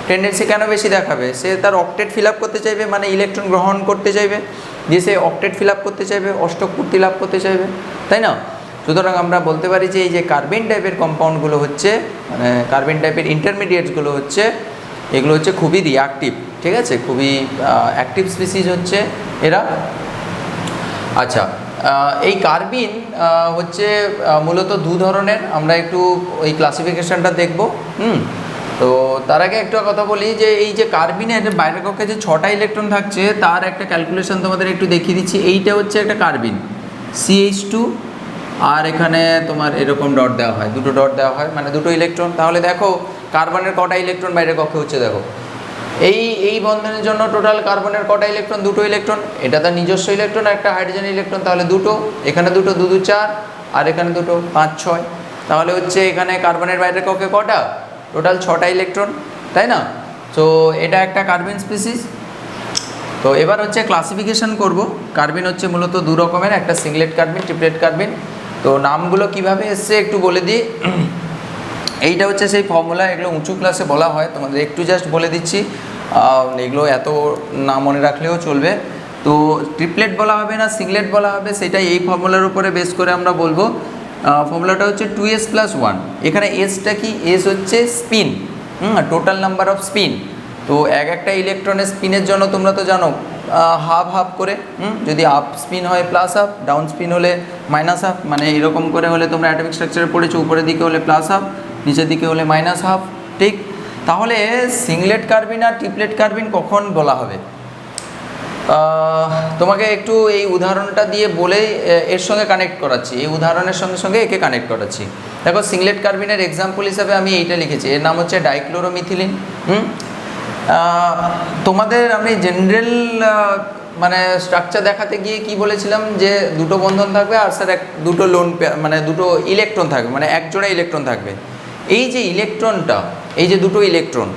টেন্ডেন্সি কেন বেশি দেখাবে? সে তার অক্টেট ফিল আপ করতে চাইবে, মানে ইলেকট্রন গ্রহণ করতে চাইবে, দিয়ে সে অক্টেট ফিল আপ করতে চাইবে, অষ্টক পূর্তি লাভ করতে চাইবে, তাই না? সুতরাং আমরা বলতে পারি যে এই যে কার্বিন টাইপের কম্পাউন্ডগুলো হচ্ছে, মানে কার্বিন টাইপের ইন্টারমিডিয়েটসগুলো হচ্ছে, এগুলো হচ্ছে খুবই রিয়াক্টিভ। ঠিক আছে, খুবই অ্যাক্টিভ স্পিসিস হচ্ছে এরা। আচ্ছা, এই কার্বিন হচ্ছে মূলত দু ধরনের। আমরা একটু ওই ক্লাসিফিকেশানটা দেখব। তো তার আগে একটা কথা বলি যে এই যে কার্বিনের বাইরের কক্ষে যে 6টা ইলেকট্রন থাকছে, তার একটা ক্যালকুলেশন তোমাদের একটু দেখিয়ে দিচ্ছি। এইটা হচ্ছে একটা কার্বিন CH2, আর এখানে তোমার এরকম ডট দেওয়া হয়, দুটো ডট দেওয়া হয়, মানে দুটো ইলেকট্রন। তাহলে দেখো কার্বনের কটা ইলেকট্রন বাইরের কক্ষে হচ্ছে, দেখো এই বন্ধনের জন্য টোটাল কার্বনের কটা ইলেকট্রন? দুটো ইলেকট্রন। এটা তার নিজস্ব ইলেকট্রন, একটা হাইড্রোজেন ইলেকট্রন, তাহলে দুটো। এখানে দুটো, 2 2 4, আর এখানে দুটো, 5 6। তাহলে হচ্ছে এখানে কার্বনের বাইরের কক্ষে কটা? টোটাল 6টা ইলেকট্রন, তাই না? তো এটা একটা কার্বিন স্পিসিস। তো এবার হচ্ছে ক্লাসিফিকেশন করব। কার্বিন হচ্ছে মূলত দু রকমের, একটা সিংলেট কার্বিন, ট্রিপলেট কার্বিন। তো নামগুলো কিভাবে এসছে একটু বলে দিই। এইটা হচ্ছে সেই ফর্মুলা, এগুলো উঁচু ক্লাসে বলা হয়, তোমাদের একটু জাস্ট বলে দিচ্ছি। এগুলো এত না মনে রাখলেও চলবে। তো ট্রিপলেট বলা হবে না সিংলেট বলা হবে, সেটাই এই ফর্মুলার উপরে বেস করে আমরা বলবো। ফর্মুলাটা হচ্ছে 2s + 1। এখানে এসটা কি? এস হচ্ছে spin, total number off spin. তো একটা ইলেকট্রনের স্পিনের জন্য তোমরা তো জানো হাফ হাফ করে, যদি আপ স্পিন হয় প্লাস হাফ, ডাউন স্পিন হলে মাইনাস হাফ, মানে এরকম করে হলে তোমরা অ্যাটমিক স্ট্রাকচারে পড়েছো, উপরের দিকে হলে প্লাস হাফ, নিচের দিকে হলে মাইনাস হাফ। ঠিক, তাহলে সিংলেট কার্বিন আর ট্রিপলেট কার্বিন কখন বলা হবে? তোমাকে একটু এই উদাহরণটা দিয়ে বলেই এর সঙ্গে কানেক্ট করাচ্ছি, এই উদাহরণের সঙ্গে সঙ্গে একে কানেক্ট করাচ্ছি। দেখো সিংলেট কার্বিনের এক্সাম্পল হিসাবে আমি এইটা লিখেছি, এর নাম হচ্ছে ডাইক্লোরোমিথিলিন। তোমাদের আমি জেনারেল মানে স্ট্রাকচার দেখাতে গিয়ে কি বলেছিলাম যে দুটো বন্ধন থাকবে আর স্যার দুটো লোন মানে দুটো ইলেকট্রন থাকবে, মানে এক জোড়া ইলেকট্রন থাকবে। এই যে ইলেকট্রনটা, এই যে দুটো ইলেকট্রন,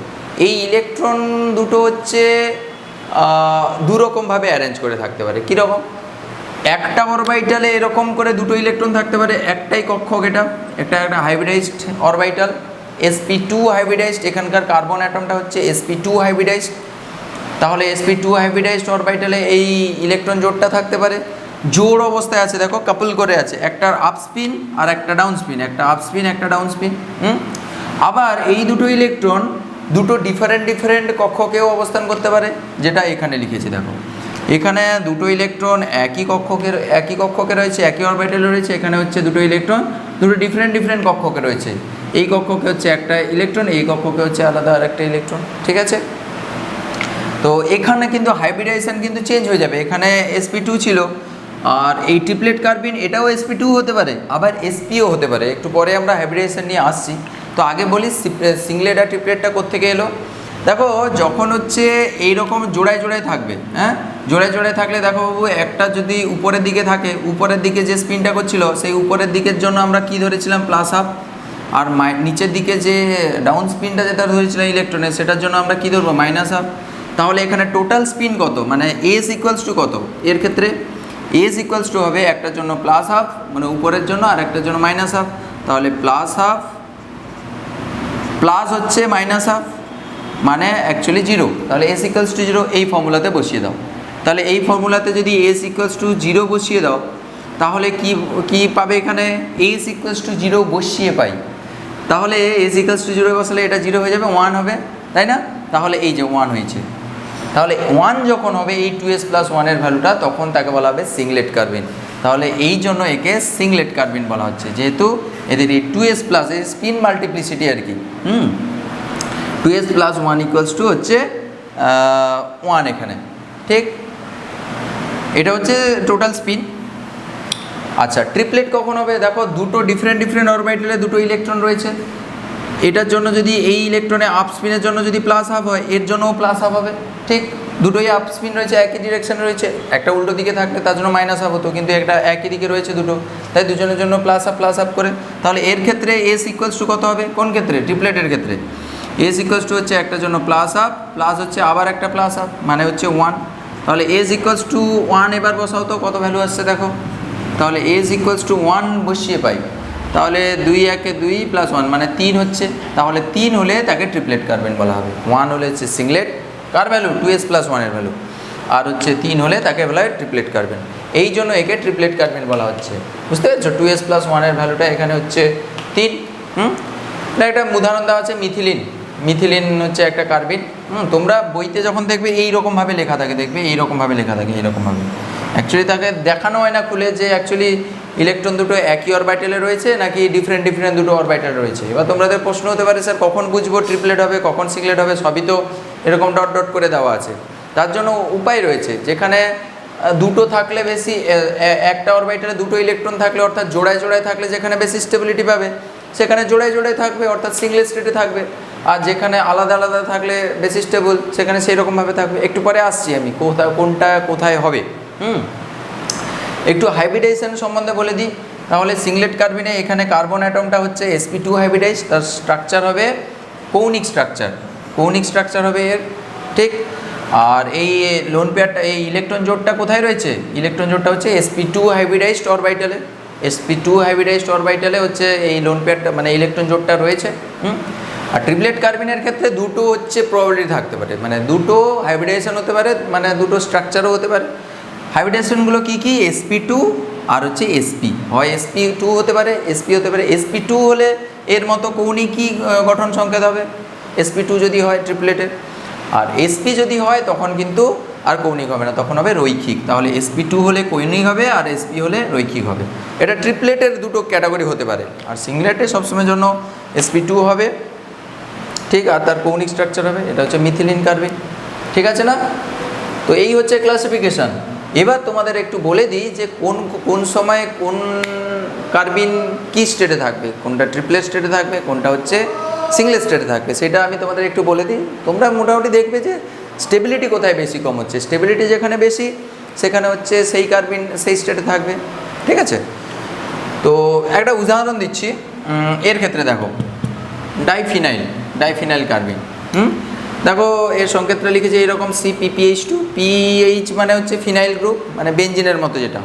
এই ইলেকট্রন দুটো হচ্ছে দুরকমভাবে অ্যারেঞ্জ করে থাকতে পারে। কীরকম? একটা অরবাইটালে এরকম করে দুটো ইলেকট্রন থাকতে পারে, একটাই কক্ষক, এটা একটা হাইব্রিডাইজড অরবাইটাল sp2 হাইব্রিডাইজড, এখানকার কার্বন অ্যাটমটা হচ্ছে sp2 হাইব্রিডাইজড। তাহলে sp2 হাইব্রিডাইজড অরবাইটালে এই ইলেকট্রন জোড়টা থাকতে পারে, জোড় অবস্থায় আছে, দেখো কাপল করে আছে, একটা আপ স্পিন আর একটা ডাউন স্পিন, একটা আপ স্পিন একটা ডাউন স্পিন। আবার এই দুটো ইলেকট্রন দুটো ডিফারেন্ট কক্ষকেও অবস্থান করতে পারে, যেটা এখানে লিখেছি। দেখো এখানে দুটো ইলেকট্রন একই কক্ষকে রয়েছে, একই অরবিটালে রয়েছে, এখানে হচ্ছে দুটো ইলেকট্রন দুটো ডিফারেন্ট কক্ষকে রয়েছে। এই কক্ষকে হচ্ছে একটা ইলেকট্রন, এই কক্ষকে হচ্ছে আলাদা আরেকটা ইলেকট্রন, ঠিক আছে? তো এখানে কিন্তু হাইব্রিডাইজেশন কিন্তু চেঞ্জ হয়ে যাবে, এখানে sp2 ছিল, আর এই ট্রিপলেট কার্বিন এটাও sp2 হতে পারে, আবার sp-ও হতে পারে, একটু পরে আমরা হাইব্রিডাইজেশন নিয়ে আসছি। তো আগে বলি সিংলেট আর ট্রিপলেটটা কোত্থেকে এলো। দেখো যখন হচ্ছে এইরকম জোড়ায় থাকবে, হ্যাঁ জোড়ায় থাকলে দেখো বাবু, একটা যদি উপরের দিকে থাকে, উপরের দিকে যে স্পিনটা করছিল সেই উপরের দিকের জন্য আমরা কি ধরেছিলাম, প্লাস হাফ, আর নিচের দিকে যে ডাউন স্পিনটা যেটা ধরেছিলাম ইলেকট্রনের, সেটার জন্য আমরা কি ধরবো, মাইনাস হাফ। তাহলে এখানে টোটাল স্পিন কত, মানে এস ইকুয়ালস টু কত, এর ক্ষেত্রে এস ইকুয়ালস টু হবে একটার জন্য প্লাস হাফ মানে উপরের জন্য, আর একটার জন্য মাইনাস হাফ। তাহলে প্লাস হাফ প্লাস হচ্ছে মাইনাস হাফ মানে অ্যাকচুয়ালি জিরো। তাহলে এস ইকুয়ালস টু জিরো এই ফর্মুলাতে বসিয়ে দাও। তাহলে এই ফর্মুলাতে যদি এস ইকুয়ালস টু জিরো বসিয়ে দাও, তাহলে কি পাবে, এখানে এস ইকুয়ালস টু জিরো বসিয়ে পাই, তাহলে এস ইকুয়ালস টু জিরো বসালে এটা জিরো হয়ে যাবে, 1 হবে, তাই না? তাহলে এই যে 1 হয়েছে, তাহলে 1 যখন হবে এই 2s + 1 ভ্যালুটা, তখন তাকে বলা হবে সিংলেট কার্বিন। তাহলে এই জন্য একে সিংলেট কার্বিন বলা হচ্ছে, যেহেতু এদের এই 2s প্লাস এই স্পিন মাল্টিপ্লিসিটি আর কি, 2s + 1 = হচ্ছে 1 এখানে, ঠিক? এটা হচ্ছে টোটাল স্পিন। আচ্ছা ট্রিপলেট কখন হবে? দেখো দুটো ডিফারেন্ট অরবিটালে দুটো ইলেকট্রন রয়েছে, এটার জন্য যদি এই ইলেকট্রনে আপ স্পিনের জন্য যদি প্লাস হাফ হয়, এর জন্যও প্লাস হাফ হবে, ঠিক? দুটোই আপ স্পিন রয়েছে, একই ডিরেকশানে রয়েছে, একটা উল্টো দিকে থাকলে তার জন্য মাইনাস হাফ হতো, কিন্তু একটা একই দিকে রয়েছে দুটো, তাই দুজনের জন্য প্লাস হাফ করে। তাহলে এর ক্ষেত্রে এস ইকুয়ালস টু কত হবে, কোন ক্ষেত্রে, ট্রিপলেটের ক্ষেত্রে? এস ইকুয়ালস টু হচ্ছে একটার জন্য প্লাস হাফ প্লাস হচ্ছে আবার একটা প্লাস হাফ মানে হচ্ছে 1। তাহলে এস ইকুয়ালস টু 1 এবার বসাও তো, কত ভ্যালু আসছে দেখো। তাহলে এস ইকুয়ালস টু 1 বসিয়ে পাই, তাহলে 2 × 2 + 1 মানে 3 হচ্ছে। তাহলে 3 হলে তাকে ট্রিপলেট কার্বিন বলা হবে, 1 হলে হচ্ছে সিংলেট, কার ভ্যালু 2s + 1 ভ্যালু, আর হচ্ছে 3 হলে তাকে বলা হয় ট্রিপলেট কার্বিন। এই জন্য একে ট্রিপলেট কার্বিন বলা হচ্ছে, বুঝতে পেরেছো? 2s + 1 ভ্যালুটা এখানে হচ্ছে 3। এটা একটা উদাহরণ দেওয়া আছে, মিথিলিন হচ্ছে একটা কার্বিন। তোমরা বইতে যখন দেখবে এইরকমভাবে লেখা থাকে, দেখবে এইরকমভাবে লেখা থাকে, এইরকমভাবে অ্যাকচুয়ালি তাকে দেখানো হয় না খুলে যে অ্যাকচুয়ালি ইলেকট্রন দুটো একই অরবিটালে রয়েছে নাকি ডিফারেন্ট দুটো অরবিটাল রয়েছে। এবার তোমাদের প্রশ্ন হতে পারে, স্যার কখন বুঝবো ট্রিপলেট হবে কখন সিংলেট হবে? সবই তো এরকম ডট করে দেওয়া আছে। তার জন্য উপায় রয়েছে, যেখানে দুটো থাকলে বেশি, একটা অরবিটালে দুটো ইলেকট্রন থাকলে অর্থাৎ জোড়ায় থাকলে যেখানে বেশি স্টেবিলিটি পাবে সেখানে জোড়ায় থাকবে অর্থাৎ সিঙ্গেল স্টেটে থাকবে, আর যেখানে আলাদা থাকলে বেশি স্টেবল সেখানে সেই রকমভাবে থাকবে। একটু পরে আসছি আমি কোনটা কোথায় হবে। একটু হাইব্রিডাইজেশন সম্বন্ধে বলে দিই। তাহলে সিংলেট কার্বিনে এখানে কার্বন অ্যাটমটা হচ্ছে sp2 হাইব্রিডাইজ, তার স্ট্রাকচার হবে কৌণিক স্ট্রাকচার হবে এর, ঠিক? আর এই লোন পেয়ারটা, এই ইলেকট্রন জোড়টা কোথায় রয়েছে? ইলেকট্রন জোড়টা হচ্ছে sp2 হাইব্রিডাইজড অরবিটালে, sp2 হাইব্রিডাইজড অরবিটালে হচ্ছে এই লোন পেয়ারটা মানে ইলেকট্রন জোড়টা রয়েছে। আর ট্রিপলেট কার্বিনের ক্ষেত্রে দুটো হচ্ছে প্রবাবিলিটি থাকতে পারে, মানে দুটো হাইব্রিডাইজেশন হতে পারে, মানে দুটো স্ট্রাকচারও হতে পারে। হাইব্রিডাইজেশনগুলো কী sp2 আর হচ্ছে sp, হয় sp2 হতে পারে sp হতে পারে। sp2 হলে এর মতো কৌণিকই গঠন সংকেত হবে sp2 যদি হয় ট্রিপলেটের, আর sp যদি হয় তখন কিন্তু আর কৌণিক হবে না, তখন হবে রৈখিক। তাহলে sp2 হলে কৌণিক হবে আর sp হলে রৈখিক হবে। এটা ট্রিপলেটের দুটো ক্যাটাগরি হতে পারে, আর সিংলেটে সবসময়ের জন্য sp2 হবে, ঠিক? আর তার কৌণিক স্ট্রাকচার হবে। এটা হচ্ছে মিথিলিন কার্বিন, ঠিক আছে না? তো এই হচ্ছে ক্লাসিফিকেশান। এবার তোমাদের একটু বলে দিই যে কোন কোন সময় কোন কার্বিন কী স্টেটে থাকবে, কোনটা ট্রিপলেট স্টেটে থাকবে, কোনটা হচ্ছে সিঙ্গেল স্টেটে থাকবে, সেটা আমি তোমাদের একটু বলে দিই। তোমরা মোটামুটি দেখবে যে স্টেবিলিটি কোথায় বেশি কম হচ্ছে, স্টেবিলিটি যেখানে বেশি সেখানে হচ্ছে সেই কার্বিন সেই স্টেটে থাকবে, ঠিক আছে। তো একটা উদাহরণ দিচ্ছি, এর ক্ষেত্রে দেখো ডাইফিনাইল কার্বিন, দেখো এর সংকেতটা লিখেছে এরকম CpPH2, PH মানে হচ্ছে ফিনাইল গ্রুপ, মানে বেঞ্জিনের মতো যেটা,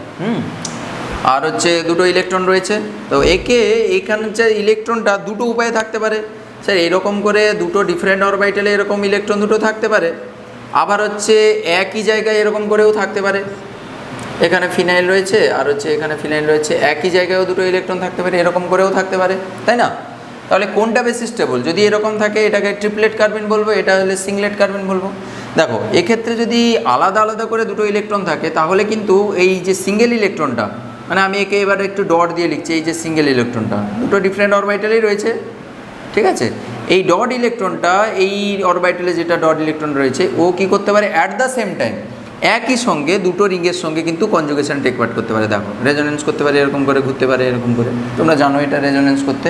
আর হচ্ছে দুটো ইলেকট্রন রয়েছে। তো এখানে যে ইলেকট্রনটা দুটো উপায়ে থাকতে পারে, স্যার এরকম করে দুটো ডিফারেন্ট অরবিটালে এরকম ইলেকট্রন দুটো থাকতে পারে, আবার হচ্ছে একই জায়গায় এরকম করেও থাকতে পারে, এখানে ফিনাইল রয়েছে আর হচ্ছে এখানে ফিনাইল রয়েছে, একই জায়গায়ও দুটো ইলেকট্রন থাকতে পারে, এরকম করেও থাকতে পারে, তাই না? তাহলে কোনটা বেশি স্টেবল? যদি এরকম থাকে এটাকে ট্রিপলেট কার্বিন বলবো, এটা হলে সিঙ্গলেট কার্বিন বলবো। দেখো এক্ষেত্রে যদি আলাদা আলাদা করে দুটো ইলেকট্রন থাকে তাহলে কিন্তু এই যে সিঙ্গেল ইলেকট্রনটা, মানে আমি একে এবার একটু ডট দিয়ে লিখছি, এই যে সিঙ্গেল ইলেকট্রনটা দুটো ডিফারেন্ট অরবিটালেই রয়েছে, ঠিক আছে। এই ডট ইলেকট্রনটা এই অরবিটালে যেটা ডট ইলেকট্রন রয়েছে ও কি করতে পারে, অ্যাট দ্য সেম টাইম একই সঙ্গে দুটো রিংয়ের সঙ্গে কিন্তু কনজুগেশন টেক পার্ট করতে পারে। দেখো রেজোনেন্স করতে পারে, এরকম করে ঘুরতে পারে, এরকম করে, তোমরা জানো এটা রেজোনেন্স করতে।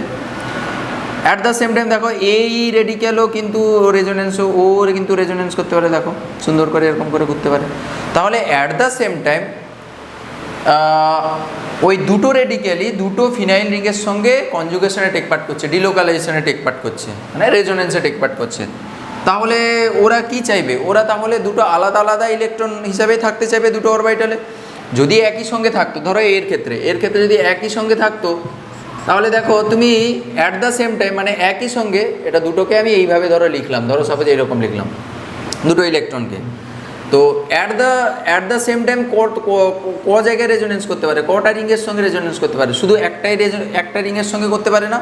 অ্যাট দ্য সেম টাইম দেখো এই রেডিক্যালও কিন্তু রেজোনেন্সও ওর কিন্তু রেজোনেন্স করতে পারে, দেখো সুন্দর করে এরকম করে ঘুরতে পারে। তাহলে অ্যাট দ্য সেম টাইম ওই দুটো রেডিক্যালই দুটো ফিনাইল রিংয়ের সঙ্গে কনজুগেশনে টেক পার্ট করছে, ডিলোকালাইজেশনে টেক পার্ট করছে, মানে রেজোনেন্সে টেক পার্ট করছে। তাহলে ওরা কি চাইবে, ওরা তাহলে দুটো আলাদা আলাদা ইলেকট্রন হিসাবে থাকতে চাইবে দুটো অরবিটালে। যদি একই সঙ্গে থাকতো, ধরো এর ক্ষেত্রে যদি একই সঙ্গে থাকতো, তাহলে দেখো তুমি অ্যাট দ্য সেম টাইম মানে একই সঙ্গে, এটা দুটোকে আমি এইভাবে ধরো লিখলাম, ধরো সাপোজ এরকম লিখলাম দুটো ইলেকট্রনকে, তো অ্যাট দ্য সেম টাইম ক জায়গায় রেজোনেন্স করতে পারে, কটা রিংয়ের সঙ্গে রেজোনেন্স করতে পারে, শুধু একটা রিংয়ের সঙ্গে করতে পারে না।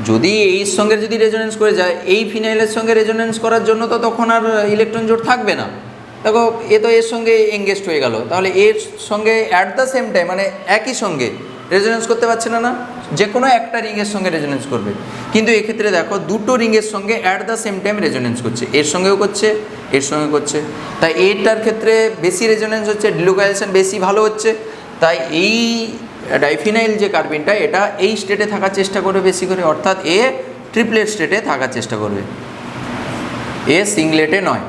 যদি এর সঙ্গে যদি রেজোনেন্স করে যায়, এই ফিনাইলের সঙ্গে রেজোনেন্স করার জন্য তো তখন আর ইলেকট্রন জোট থাকবে না। দেখো এ তো এর সঙ্গে এঙ্গেজড হয়ে গেল, তাহলে এর সঙ্গে অ্যাট দ্য সেম টাইম মানে একই সঙ্গে রেজোনেন্স করতে পারছে না, যে কোনো একটা রিংয়ের সঙ্গে রেজোনেন্স করবে। কিন্তু এক্ষেত্রে দেখো দুটো রিংয়ের সঙ্গে at the same time resonance করছে, এর সঙ্গেও করছে এর সঙ্গে করছে, তাই এটার ক্ষেত্রে বেশি রেজোনেন্স হচ্ছে, ডিলোকালাইজেশন বেশি ভালো হচ্ছে। তাই এই ডাইফিনাইল যে কার্বিনটা এটা এই স্টেটে থাকার চেষ্টা করবে বেশি করে, অর্থাৎ এ ট্রিপলেট স্টেটে থাকার চেষ্টা করবে, এ সিঙ্গলেটে নয়।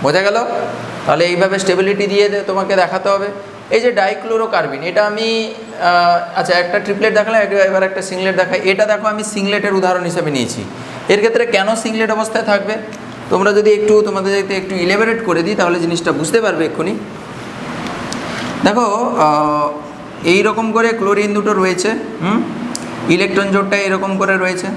বোঝা গেল? তাহলে এইভাবে স্টেবিলিটি দিয়ে তোমাকে দেখাতে হবে। এই যে ডাইক্লোরোকার্বিন, এটা আমি আচ্ছা একটা ট্রিপলেট দেখালাম, এবার একটা সিঙ্গলেট দেখাই। এটা দেখো আমি সিঙ্গলেটের উদাহরণ হিসেবে নিয়েছি। এর ক্ষেত্রে কেন সিঙ্গলেট অবস্থায় থাকবে, তোমরা যদি তোমাদের একটু ইলেবোরেট করে দিই তাহলে জিনিসটা বুঝতে পারবে এক্ষুনি। দেখো এই রকম করে ক্লোরিন দুটো রয়েছে, ইলেকট্রন জোড়টা এরকম করে রয়েছে,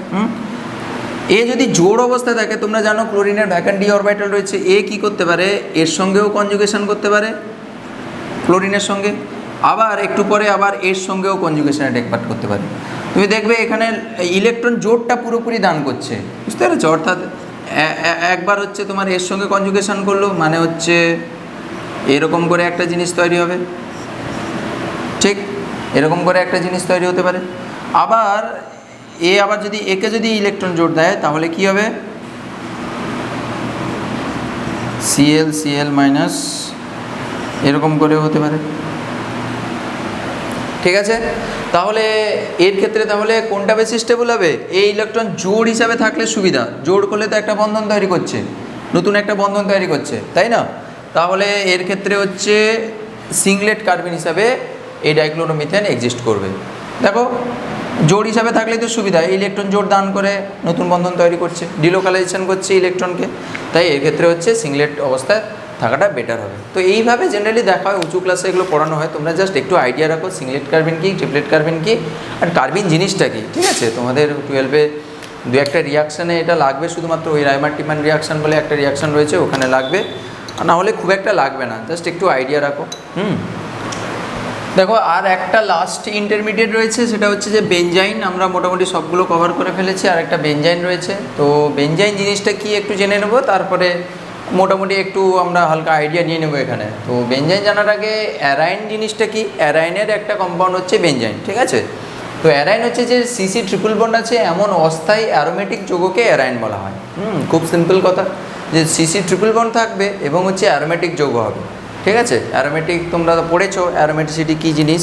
এ যদি জোড় অবস্থায় থাকে, তোমরা জানো ক্লোরিনের ভ্যাকান্ট ডি অরবিটাল রয়েছে, এ কি করতে পারে, এর সঙ্গেও কনজুগেশন করতে পারে ক্লোরিনের সঙ্গে, আবার একটু পরে আবার এর সঙ্গেও কনজুগেশনে টেক পার্ট করতে পারে। তুমি দেখবে এখানে ইলেকট্রন জোড়টা পুরোপুরি দান করছে, বুঝতে পেরেছো? অর্থাৎ একবার হচ্ছে তোমার এর সঙ্গে কনজুগেশন করলো, মানে হচ্ছে এরকম করে একটা জিনিস তৈরি হবে, ঠিক এরকম করে একটা জিনিস তৈরি হতে পারে। আবার আবার যদি একে যদি ইলেকট্রন জোড় দেয় তাহলে কি হবে, Cl মাইনাস এরকম করেও হতে পারে, ঠিক আছে। তাহলে এর ক্ষেত্রে তাহলে কোনটা বেশি স্টেবল হবে, এই ইলেকট্রন জোড় হিসাবে থাকলে সুবিধা, জোড় করলে তো একটা বন্ধন তৈরি করছে, নতুন একটা বন্ধন তৈরি করছে, তাই না? তাহলে এর ক্ষেত্রে হচ্ছে সিঙ্গলেট কার্বিন হিসাবে এই ডাইক্লোরোমিথেন এক্সিস্ট করবে। দেখো জোড় হিসাবে থাকলে তো সুবিধা, ইলেকট্রন জোড় দান করে নতুন বন্ধন তৈরি করছে, ডিলোকালাইজেশন করছে ইলেকট্রনকে, তাই এর ক্ষেত্রে হচ্ছে সিঙ্গলেট অবস্থায় থাকাটা বেটার হবে। তো এইভাবে জেনারেলি দেখা হয়, উঁচু ক্লাসে এগুলো পড়ানো হয়, তোমরা জাস্ট একটু আইডিয়া রাখো সিঙ্গলেট কার্বিন কী, ট্রিপলেট কার্বিন কী, আর কার্বিন জিনিসটা কী, ঠিক আছে। তোমাদের 12-এ দু একটা রিয়াকশানে এটা লাগবে, শুধুমাত্র ওই রাইমার-টিমান রিয়াকশান বলে একটা রিয়াকশান রয়েছে ওখানে লাগবে, না হলে খুব একটা লাগবে না, জাস্ট একটু আইডিয়া রাখো। দেখো আর একটা লাস্ট ইন্টারমিডিয়েট রয়েছে, সেটা হচ্ছে যে বেনজাইন। আমরা মোটামুটি সবগুলো কভার করে ফেলেছি, আর একটা বেনজাইন রয়েছে। তো বেনজাইন জিনিসটা কি একটু জেনে নেবো, তারপরে মোটামুটি একটু আমরা হালকা আইডিয়া নিয়ে নেবো এখানে। তো বেনজাইন জানার আগে অ্যারাইন জিনিসটা কি, অ্যারাইনের একটা কম্পাউন্ড হচ্ছে বেনজাইন, ঠিক আছে। তো অ্যারাইন হচ্ছে যে সিসি ট্রিপল বন্ড আছে এমন অস্থায়ী অ্যারোমেটিক যৌগকে অ্যারাইন বলা হয়। খুব সিম্পল কথা। যে সিসি ট্রিপল বন্ড থাকবে এবং হচ্ছে অ্যারোমেটিক যৌগ হবে, ঠিক আছে। অ্যারোমেটিক তোমরা পড়েছো, অ্যারোমেটিসিটি কী জিনিস,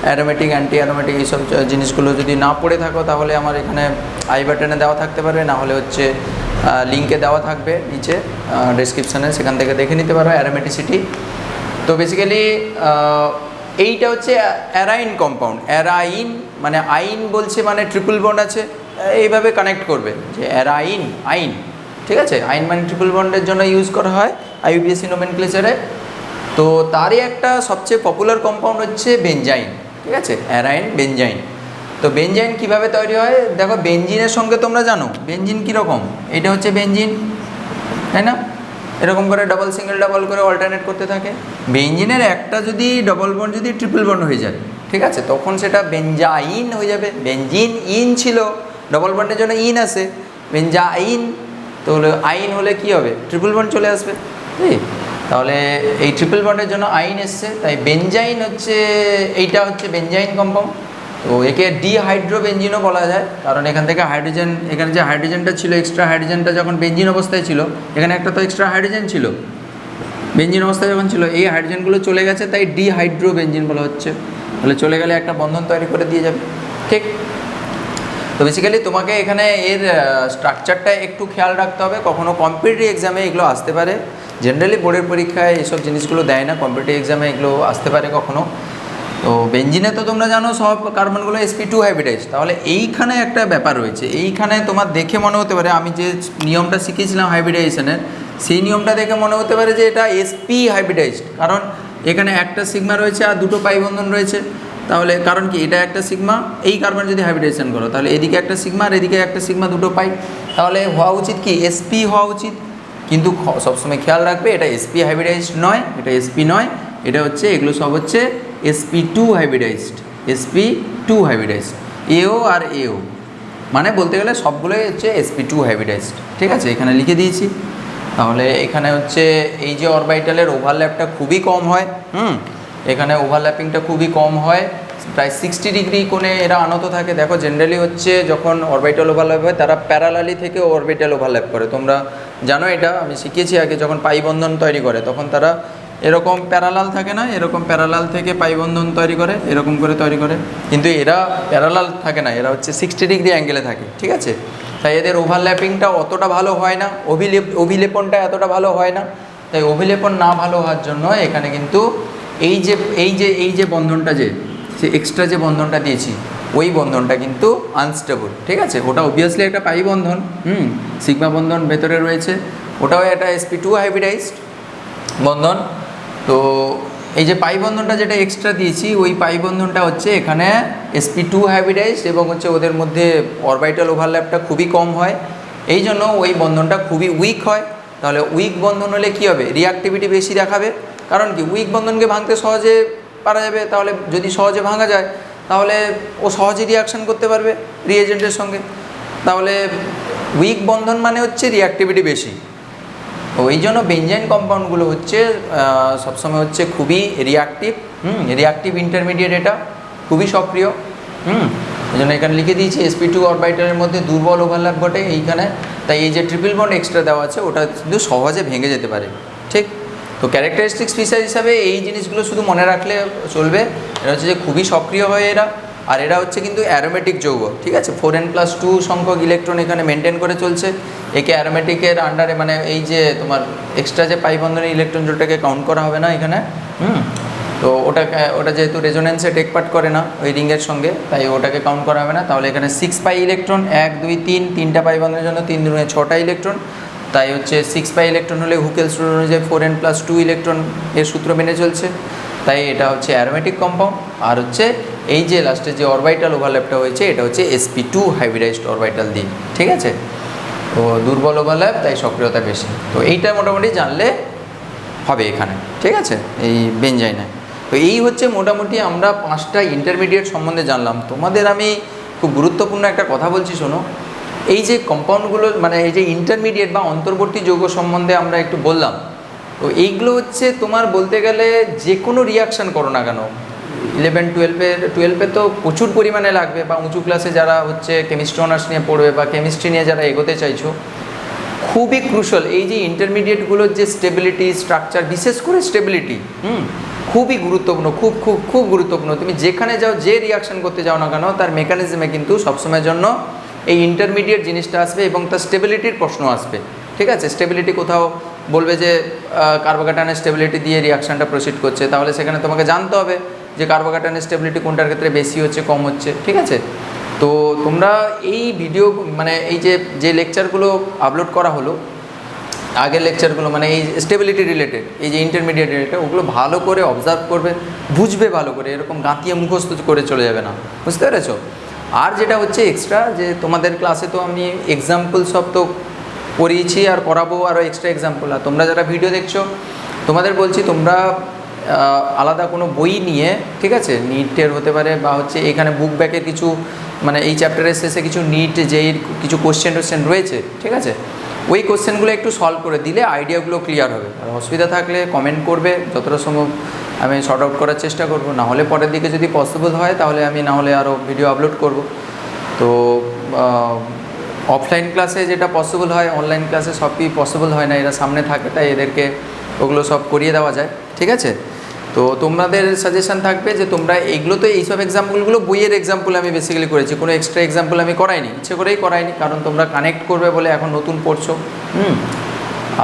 অ্যারোমেটিক অ্যান্টি অ্যারোমেটিক এইসব জিনিসগুলো যদি না পড়ে থাকো তাহলে আমার এখানে আই বাটনে দেওয়া থাকতে পারবে, না হলে হচ্ছে লিঙ্কে দেওয়া থাকবে নিচে ডেসক্রিপশানে, সেখান থেকে দেখে নিতে পারো অ্যারোমেটিসিটি। তো বেসিক্যালি এইটা হচ্ছে অ্যারাইন কম্পাউন্ড। অ্যারাইন মানে আইন বলছে মানে ট্রিপল বন্ড আছে, এইভাবে কানেক্ট করবে যে অ্যারাইন আইন, ঠিক আছে। আইন মানে ট্রিপল বন্ডের জন্য ইউজ করা হয় আইইউপিএসসি নোমেনক্লেচারে। তো তারই একটা সবচেয়ে পপুলার কম্পাউন্ড হচ্ছে বেনজাইন, ঠিক আছে, অ্যারাইন বেনজাইন। তো বেনজাইন কীভাবে তৈরি হয় দেখো, বেনজিনের সঙ্গে তোমরা জানো বেনজিন কীরকম, এটা হচ্ছে বেনজিন, তাই না, এরকম করে ডাবল সিঙ্গেল ডাবল করে অল্টারনেট করতে থাকে। বেনজিনের একটা যদি ডবল বন্ড যদি ট্রিপল বন্ড হয়ে যায়, ঠিক আছে, তখন সেটা বেনজাইন হয়ে যাবে। বেনজিন ইন ছিল, ডবল বন্ডের জন্য ইন আসে, বেনজাইন, তো হলো আইন হলে কী হবে, ট্রিপল বন্ড চলে আসবে, ঠিক। তাহলে এই ট্রিপল বন্ডের জন্য আইন এসছে, তাই বেনজাইন হচ্ছে, এইটা হচ্ছে বেনজাইন কম্পাউন্ড। তো একে ডিহাইড্রোবেনজিনও বলা যায়, কারণ এখান থেকে হাইড্রোজেন, এখানে যে হাইড্রোজেনটা ছিল, এক্সট্রা হাইড্রোজেনটা যখন বেনজিন অবস্থায় ছিল, এখানে একটা তো এক্সট্রা হাইড্রোজেন ছিল বেনজিন অবস্থায় যখন ছিল, এই হাইড্রোজেনগুলো চলে গেছে, তাই ডিহাইড্রোবেনজিন বলা হচ্ছে। তাহলে চলে গেলে একটা বন্ধন তৈরি করে দিয়ে যাবে, ঠিক। তো বেসিক্যালি তোমাকে এখানে এর স্ট্রাকচারটা একটু খেয়াল রাখতে হবে, কখনো কম্পিটিটিভ এক্সামে এগুলো আসতে পারে। জেনারেলি বোর্ডের পরীক্ষায় এইসব জিনিসগুলো দেয় না, কম্পিটিটিভ এক্সামে এগুলো আসতে পারে কখনো। তো বেনজিনে তো তোমরা জানো সব কার্বনগুলো sp2 হাইব্রিডাইজ। তাহলে এইখানে একটা ব্যাপার রয়েছে, এইখানে তোমার দেখে মনে হতে পারে, আমি যে নিয়মটা শিখিয়েছিলাম হাইব্রিডাইজেশনের, সেই নিয়মটা দেখে মনে হতে পারে যে এটা sp হাইব্রিডাইজড, কারণ এখানে একটা সিগমা রয়েছে আর দুটো পাই বন্ধন রয়েছে। তাহলে কারণ কি, এটা একটা সিগমা, এই কার্বন যদি হাইব্রিডাইজেশন করো তাহলে এদিকে একটা সিগমা আর এদিকে একটা সিগমা, দুটো পাই, তাহলে হওয়া উচিত কি sp হওয়া উচিত। কিন্তু সবসময় খেয়াল রাখবে এটা sp হাইব্রিডাইজড নয়, এটা sp নয়, এটা হচ্ছে, এগুলো সব হচ্ছে sp2 হাইব্রিডাইজড, sp2 হাইব্রিডাইজড, এও আর এও, মানে বলতে গেলে সবগুলোই হচ্ছে sp2 হাইব্রিডাইজড, ঠিক আছে, এখানে লিখে দিয়েছি। তাহলে এখানে হচ্ছে এই যে অরবাইটালের ওভারল্যাপটা খুবই কম হয়, এখানে ওভারল্যাপিংটা খুবই কম হয়, প্রায় 60 ডিগ্রি কোণে এরা আনত থাকে। দেখো জেনারেলি হচ্ছে যখন অরবিটাল ওভারল্যাপ হয় তারা প্যারালালি থেকে অরবিটাল ওভারল্যাপ করে, তোমরা জানো এটা, আমি শিখিয়েছি আগে। যখন পাই বন্ধন তৈরি করে তখন তারা এরকম প্যারালাল থাকে না, এরকম প্যারালাল থেকে পাই বন্ধন তৈরি করে, এরকম করে তৈরি করে, কিন্তু এরা প্যারালাল থাকে না, এরা হচ্ছে 60 ডিগ্রি অ্যাঙ্গেলে থাকে, ঠিক আছে। তাই এদের ওভারল্যাপিংটা অতটা ভালো হয় না, অভিলেপনটা এতটা ভালো হয় না। তাই অভিলেপন না ভালো হওয়ার জন্য এখানে কিন্তু এই যে বন্ধনটা, যে এক্সট্রা যে বন্ধনটা দিয়েছি, ওই বন্ধনটা কিন্তু আনস্টেবল, ঠিক আছে। ওটা অবভিয়াসলি একটা পাই বন্ধন, সিগমা বন্ধন ভেতরে রয়েছে, ওটাও একটা sp2 হাইব্রিডাইজড বন্ধন। তো এই যে পাই বন্ধনটা যেটা এক্সট্রা দিয়েছি, ওই পাই বন্ধনটা হচ্ছে এখানে sp2 হাইব্রিডাইজড, এবং হচ্ছে ওদের মধ্যে অরবিটাল ওভারল্যাপটা খুবই কম হয়, এই জন্য ওই বন্ধনটা খুবই উইক হয়। তাহলে উইক বন্ধন হলে কী হবে, রিঅ্যাক্টিভিটি বেশি দেখাবে, কারণ কি উইক বন্ধনকে ভাঙতে সহজে পারা যাবে। তাহলে যদি সহজে ভাঙা যায় তাহলে ও সহজে রিয়াকশান করতে পারবে রিএজেন্টের সঙ্গে। তাহলে উইক বন্ধন মানে হচ্ছে রিঅ্যাক্টিভিটি বেশি। তো এই জন্য বেনজাইন কম্পাউন্ডগুলো হচ্ছে সবসময় হচ্ছে খুবই রিঅ্যাক্টিভ ইন্টারমিডিয়েট, এটা খুবই সক্রিয়। এই জন্য এখানে লিখে দিয়েছি sp2 অরবিটালের মধ্যে দুর্বল ওভারল্যাপ ঘটে এইখানে, তাই এই যে ট্রিপল বন্ড এক্সট্রা দেওয়া আছে ওটা কিন্তু সহজে ভেঙে যেতে পারে, ঠিক। তো ক্যারেক্টারিস্টিক্স ফিচার হিসাবে এই জিনিসগুলো শুধু মনে রাখলে চলবে। এটা হচ্ছে যে খুবই সক্রিয় হয় এরা, আর এরা হচ্ছে কিন্তু অ্যারোমেটিক যৌগ, ঠিক আছে। 4n+2 সংখ্যক ইলেকট্রন এখানে মেনটেন করে চলছে। একে অ্যারোমেটিকের আন্ডারে, মানে এই যে তোমার এক্সট্রা যে পাই বন্ধনের ইলেকট্রন জোটটাকে কাউন্ট করা হবে না এখানে, তো ওটা যেহেতু রেজোনেন্সে টেক পার্ট করে না ওই রিংয়ের সঙ্গে, তাই ওটাকে কাউন্ট করা হবে না। তাহলে এখানে 6 পাই ইলেকট্রন, 1 2 3, 3টা পাই বন্ধনের জন্য 3 2 6টা ইলেকট্রন, তাই হচ্ছে 6 পাই ইলেকট্রন হলে হুকেলস রুল অনুযায়ী 4n+2 ইলেকট্রন এর সূত্র মেনে চলছে, তাই এটা হচ্ছে অ্যারোমেটিক কম্পাউন্ড। আর হচ্ছে এই যে লাস্টে যে অরবিটাল ওভারল্যাপটা হয়েছে এটা হচ্ছে sp2 হাইব্রিডাইজড অরবিটাল দিয়ে, ঠিক আছে। তো দুর্বল ওভারল্যাপ, তাই সক্রিয়তা বেশি। তো এইটা মোটামুটি জানলে হবে এখানে, ঠিক আছে, এই বেনজাইনে। তো এই হচ্ছে মোটামুটি আমরা 5টা ইন্টারমিডিয়েট সম্বন্ধে জানলাম। তোমাদের আমি খুব গুরুত্বপূর্ণ একটা কথা বলছি, শোনো। এই যে কম্পাউন্ডগুলো, মানে এই যে ইন্টারমিডিয়েট বা অন্তর্বর্তী যৌগ সম্বন্ধে আমরা একটু বললাম, তো এইগুলো হচ্ছে তোমার বলতে গেলে যে কোনো রিয়াকশান করো না কেন, 11 12 তো প্রচুর পরিমাণে লাগবে, বা উঁচু ক্লাসে যারা হচ্ছে কেমিস্ট্রি অনার্স নিয়ে পড়বে বা কেমিস্ট্রি নিয়ে যারা এগোতে চাইছো, খুবই ক্রুশাল। এই যে ইন্টারমিডিয়েটগুলোর যে স্টেবিলিটি স্ট্রাকচার, বিশেষ করে স্টেবিলিটি খুবই গুরুত্বপূর্ণ, খুব খুব খুব গুরুত্বপূর্ণ। তুমি যেখানে যাও, যে রিয়াকশন করতে যাও না কেন, তার মেকানিজমে কিন্তু সবসময়ের জন্য এই ইন্টারমিডিয়েট জিনিসটা আসবে এবং তার স্টেবিলিটির প্রশ্ন আসবে। ঠিক আছে, স্টেবিলিটি কোথাও বলবে যে কার্বোক্যাটায়নের স্টেবিলিটি দিয়ে রিয়াকশানটা প্রসিড করছে, তাহলে সেখানে তোমাকে জানতে হবে যে কার্বোক্যাটায়নের স্টেবিলিটি কোনটার ক্ষেত্রে বেশি হচ্ছে কম হচ্ছে। ঠিক আছে, তো তোমরা এই ভিডিও মানে এই যে লেকচারগুলো আপলোড করা হলো, আগের লেকচারগুলো মানে এই স্টেবিলিটি রিলেটেড, এই যে ইন্টারমিডিয়েট রিলেটেড, ওগুলো ভালো করে অবজার্ভ করবে, বুঝবে ভালো করে, এরকম গাঁতিয়ে মুখস্থ করে চলে যাবে না, বুঝতে পেরেছো? আর যেটা হচ্ছে এক্সট্রা, যে তোমাদের ক্লাসে তো আমি এক্সাম্পল সব তো করিয়েছি আর করাবো আরও এক্সট্রা এক্সাম্পল। আর তোমরা যারা ভিডিও দেখছো তোমাদের বলছি, তোমরা আলাদা কোনো বই নিয়ে, ঠিক আছে, নিটের হতে পারে বা হচ্ছে এখানে বুক ব্যাকের কিছু মানে এই চ্যাপ্টারের শেষে কিছু নিট যেই কিছু কোশ্চেন টোশ্চেন রয়েছে, ঠিক আছে, ওই কোশ্চেনগুলো একটু সলভ করে দিলে আইডিয়াগুলো ক্লিয়ার হবে। আর অসুবিধা থাকলে কমেন্ট করবে, যতটা সম্ভব আমি শর্ট আউট করার চেষ্টা করব। না হলে পরের দিকে যদি পসিবল হয় তাহলে আমি না হলে আরও ভিডিও আপলোড করব। তো অফলাইন ক্লাসে যেটা পসিবল হয়, অনলাইন ক্লাসে সবই পসিবল হয় না, এরা সামনে থাকে, তাই এদেরকে ওগুলো সব করিয়ে দেওয়া যায়। ঠিক আছে, তো তোমাদের সাজেশান থাকবে যে তোমরা এগুলো তো এইসব এক্সাম্পলগুলো বইয়ের এক্সাম্পল আমি বেসিক্যালি করেছি, কোনো এক্সট্রা এক্সাম্পল আমি করাইনি, ইচ্ছে করেই করাইনি, কারণ তোমরা কানেক্ট করবে বলে এখন নতুন পড়ছো।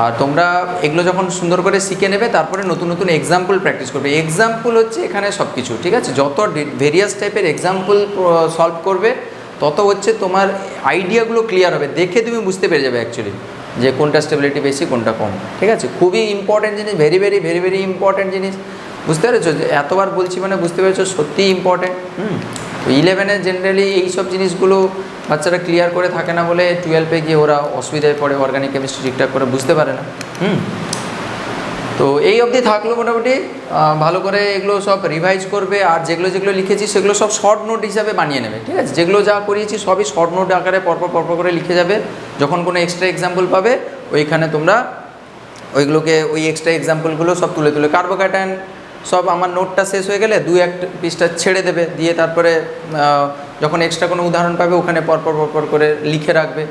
আর তোমরা এগুলো যখন সুন্দর করে শিখে নেবে তারপরে নতুন নতুন এক্সাম্পল প্র্যাকটিস করবে। এক্সাম্পল হচ্ছে এখানে সব কিছু, ঠিক আছে, যত ভেরিয়াস টাইপের এক্সাম্পল সলভ করবে তত হচ্ছে তোমার আইডিয়াগুলো ক্লিয়ার হবে, দেখে তুমি বুঝতে পেরে যাবে অ্যাকচুয়ালি যে কোনটা স্টেবিলিটি বেশি কোনটা কম। ঠিক আছে, খুবই ইম্পর্ট্যান্ট জিনিস, very very very very important জিনিস, বুঝতে পেরেছো? যে এতবার বলছি মানে বুঝতে পেরেছো সত্যিই ইম্পর্ট্যান্ট। তো 11-এ জেনারেলি এইসব জিনিসগুলো বাচ্চারা ক্লিয়ার করে থাকে না বলে 12-এ গিয়ে ওরা অসুবিধায় পড়ে, অর্গানিক কেমিস্ট্রি ঠিকঠাক করে বুঝতে পারে না। তো এই অবধি থাকলো মোটামুটি, ভালো করে এগুলো সব রিভাইজ করবে। আর যেগুলো যেগুলো লিখেছি সেগুলো সব শর্ট নোট হিসাবে বানিয়ে নেবে। ঠিক আছে, যেগুলো যা করিয়েছি সবই শর্ট নোট আকারে পরপর করে লিখে যাবে। যখন কোনো এক্সট্রা এক্সাম্পল পাবে ওইখানে তোমরা ওইগুলোকে, ওই এক্সট্রা এক্সাম্পলগুলো সব তুলে তুলে, কার্বোক্যাটায়ন সব আমার নোটটা শেষ হয়ে গেলে 2-1 পৃষ্ঠা ছেড়ে দেবে, দিয়ে তারপরে যখন এক্সট্রা কোনো উদাহরণ পাবে ওখানে পরপর করে লিখে রাখবে।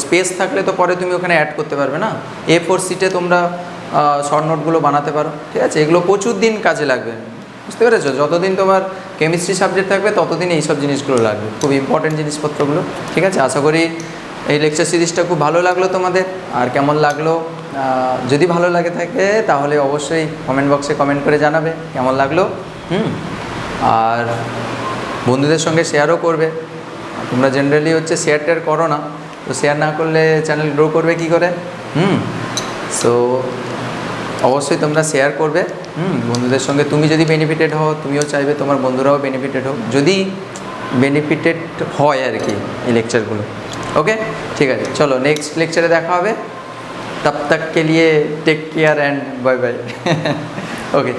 স্পেস থাকলে তো পরে তুমি ওখানে অ্যাড করতে পারবে না, A4 শিটে তোমরা শর্ট নোটগুলো বানাতে পারো। ঠিক আছে, এগুলো প্রচুর দিন কাজে লাগবে, বুঝতে পেরেছো? যতদিন তোমার কেমিস্ট্রি সাবজেক্ট থাকবে ততদিন এইসব জিনিসগুলো লাগবে, খুব ইম্পর্টেন্ট জিনিসপত্রগুলো। ঠিক আছে, আশা করি এই লেকচার সিরিজটা খুব ভালো লাগলো তোমাদের। আর কেমন লাগলো, যদি ভালো লাগে থাকে তাহলে অবশ্যই কমেন্ট বক্সে কমেন্ট করে জানাবে কেমন লাগলো। আর বন্ধুদের সঙ্গে শেয়ারও করবে। তোমরা জেনারেলি হচ্ছে শেয়ার টেয়ার করো না, তো শেয়ার না করলে চ্যানেল গ্রো করবে কী করে? সো অবশ্যই তোমরা শেয়ার করবে বন্ধুদের সঙ্গে। তুমি যদি বেনিফিটেড হও, তুমিও চাইবে তোমার বন্ধুরাও বেনিফিটেড হোক, যদি বেনিফিটেড হয় আর কি এই লেকচারগুলো। ওকে, ঠিক আছে, চলো নেক্সট লেকচারে দেখা হবে। तब तक के लिए take care and bye bye. Okay.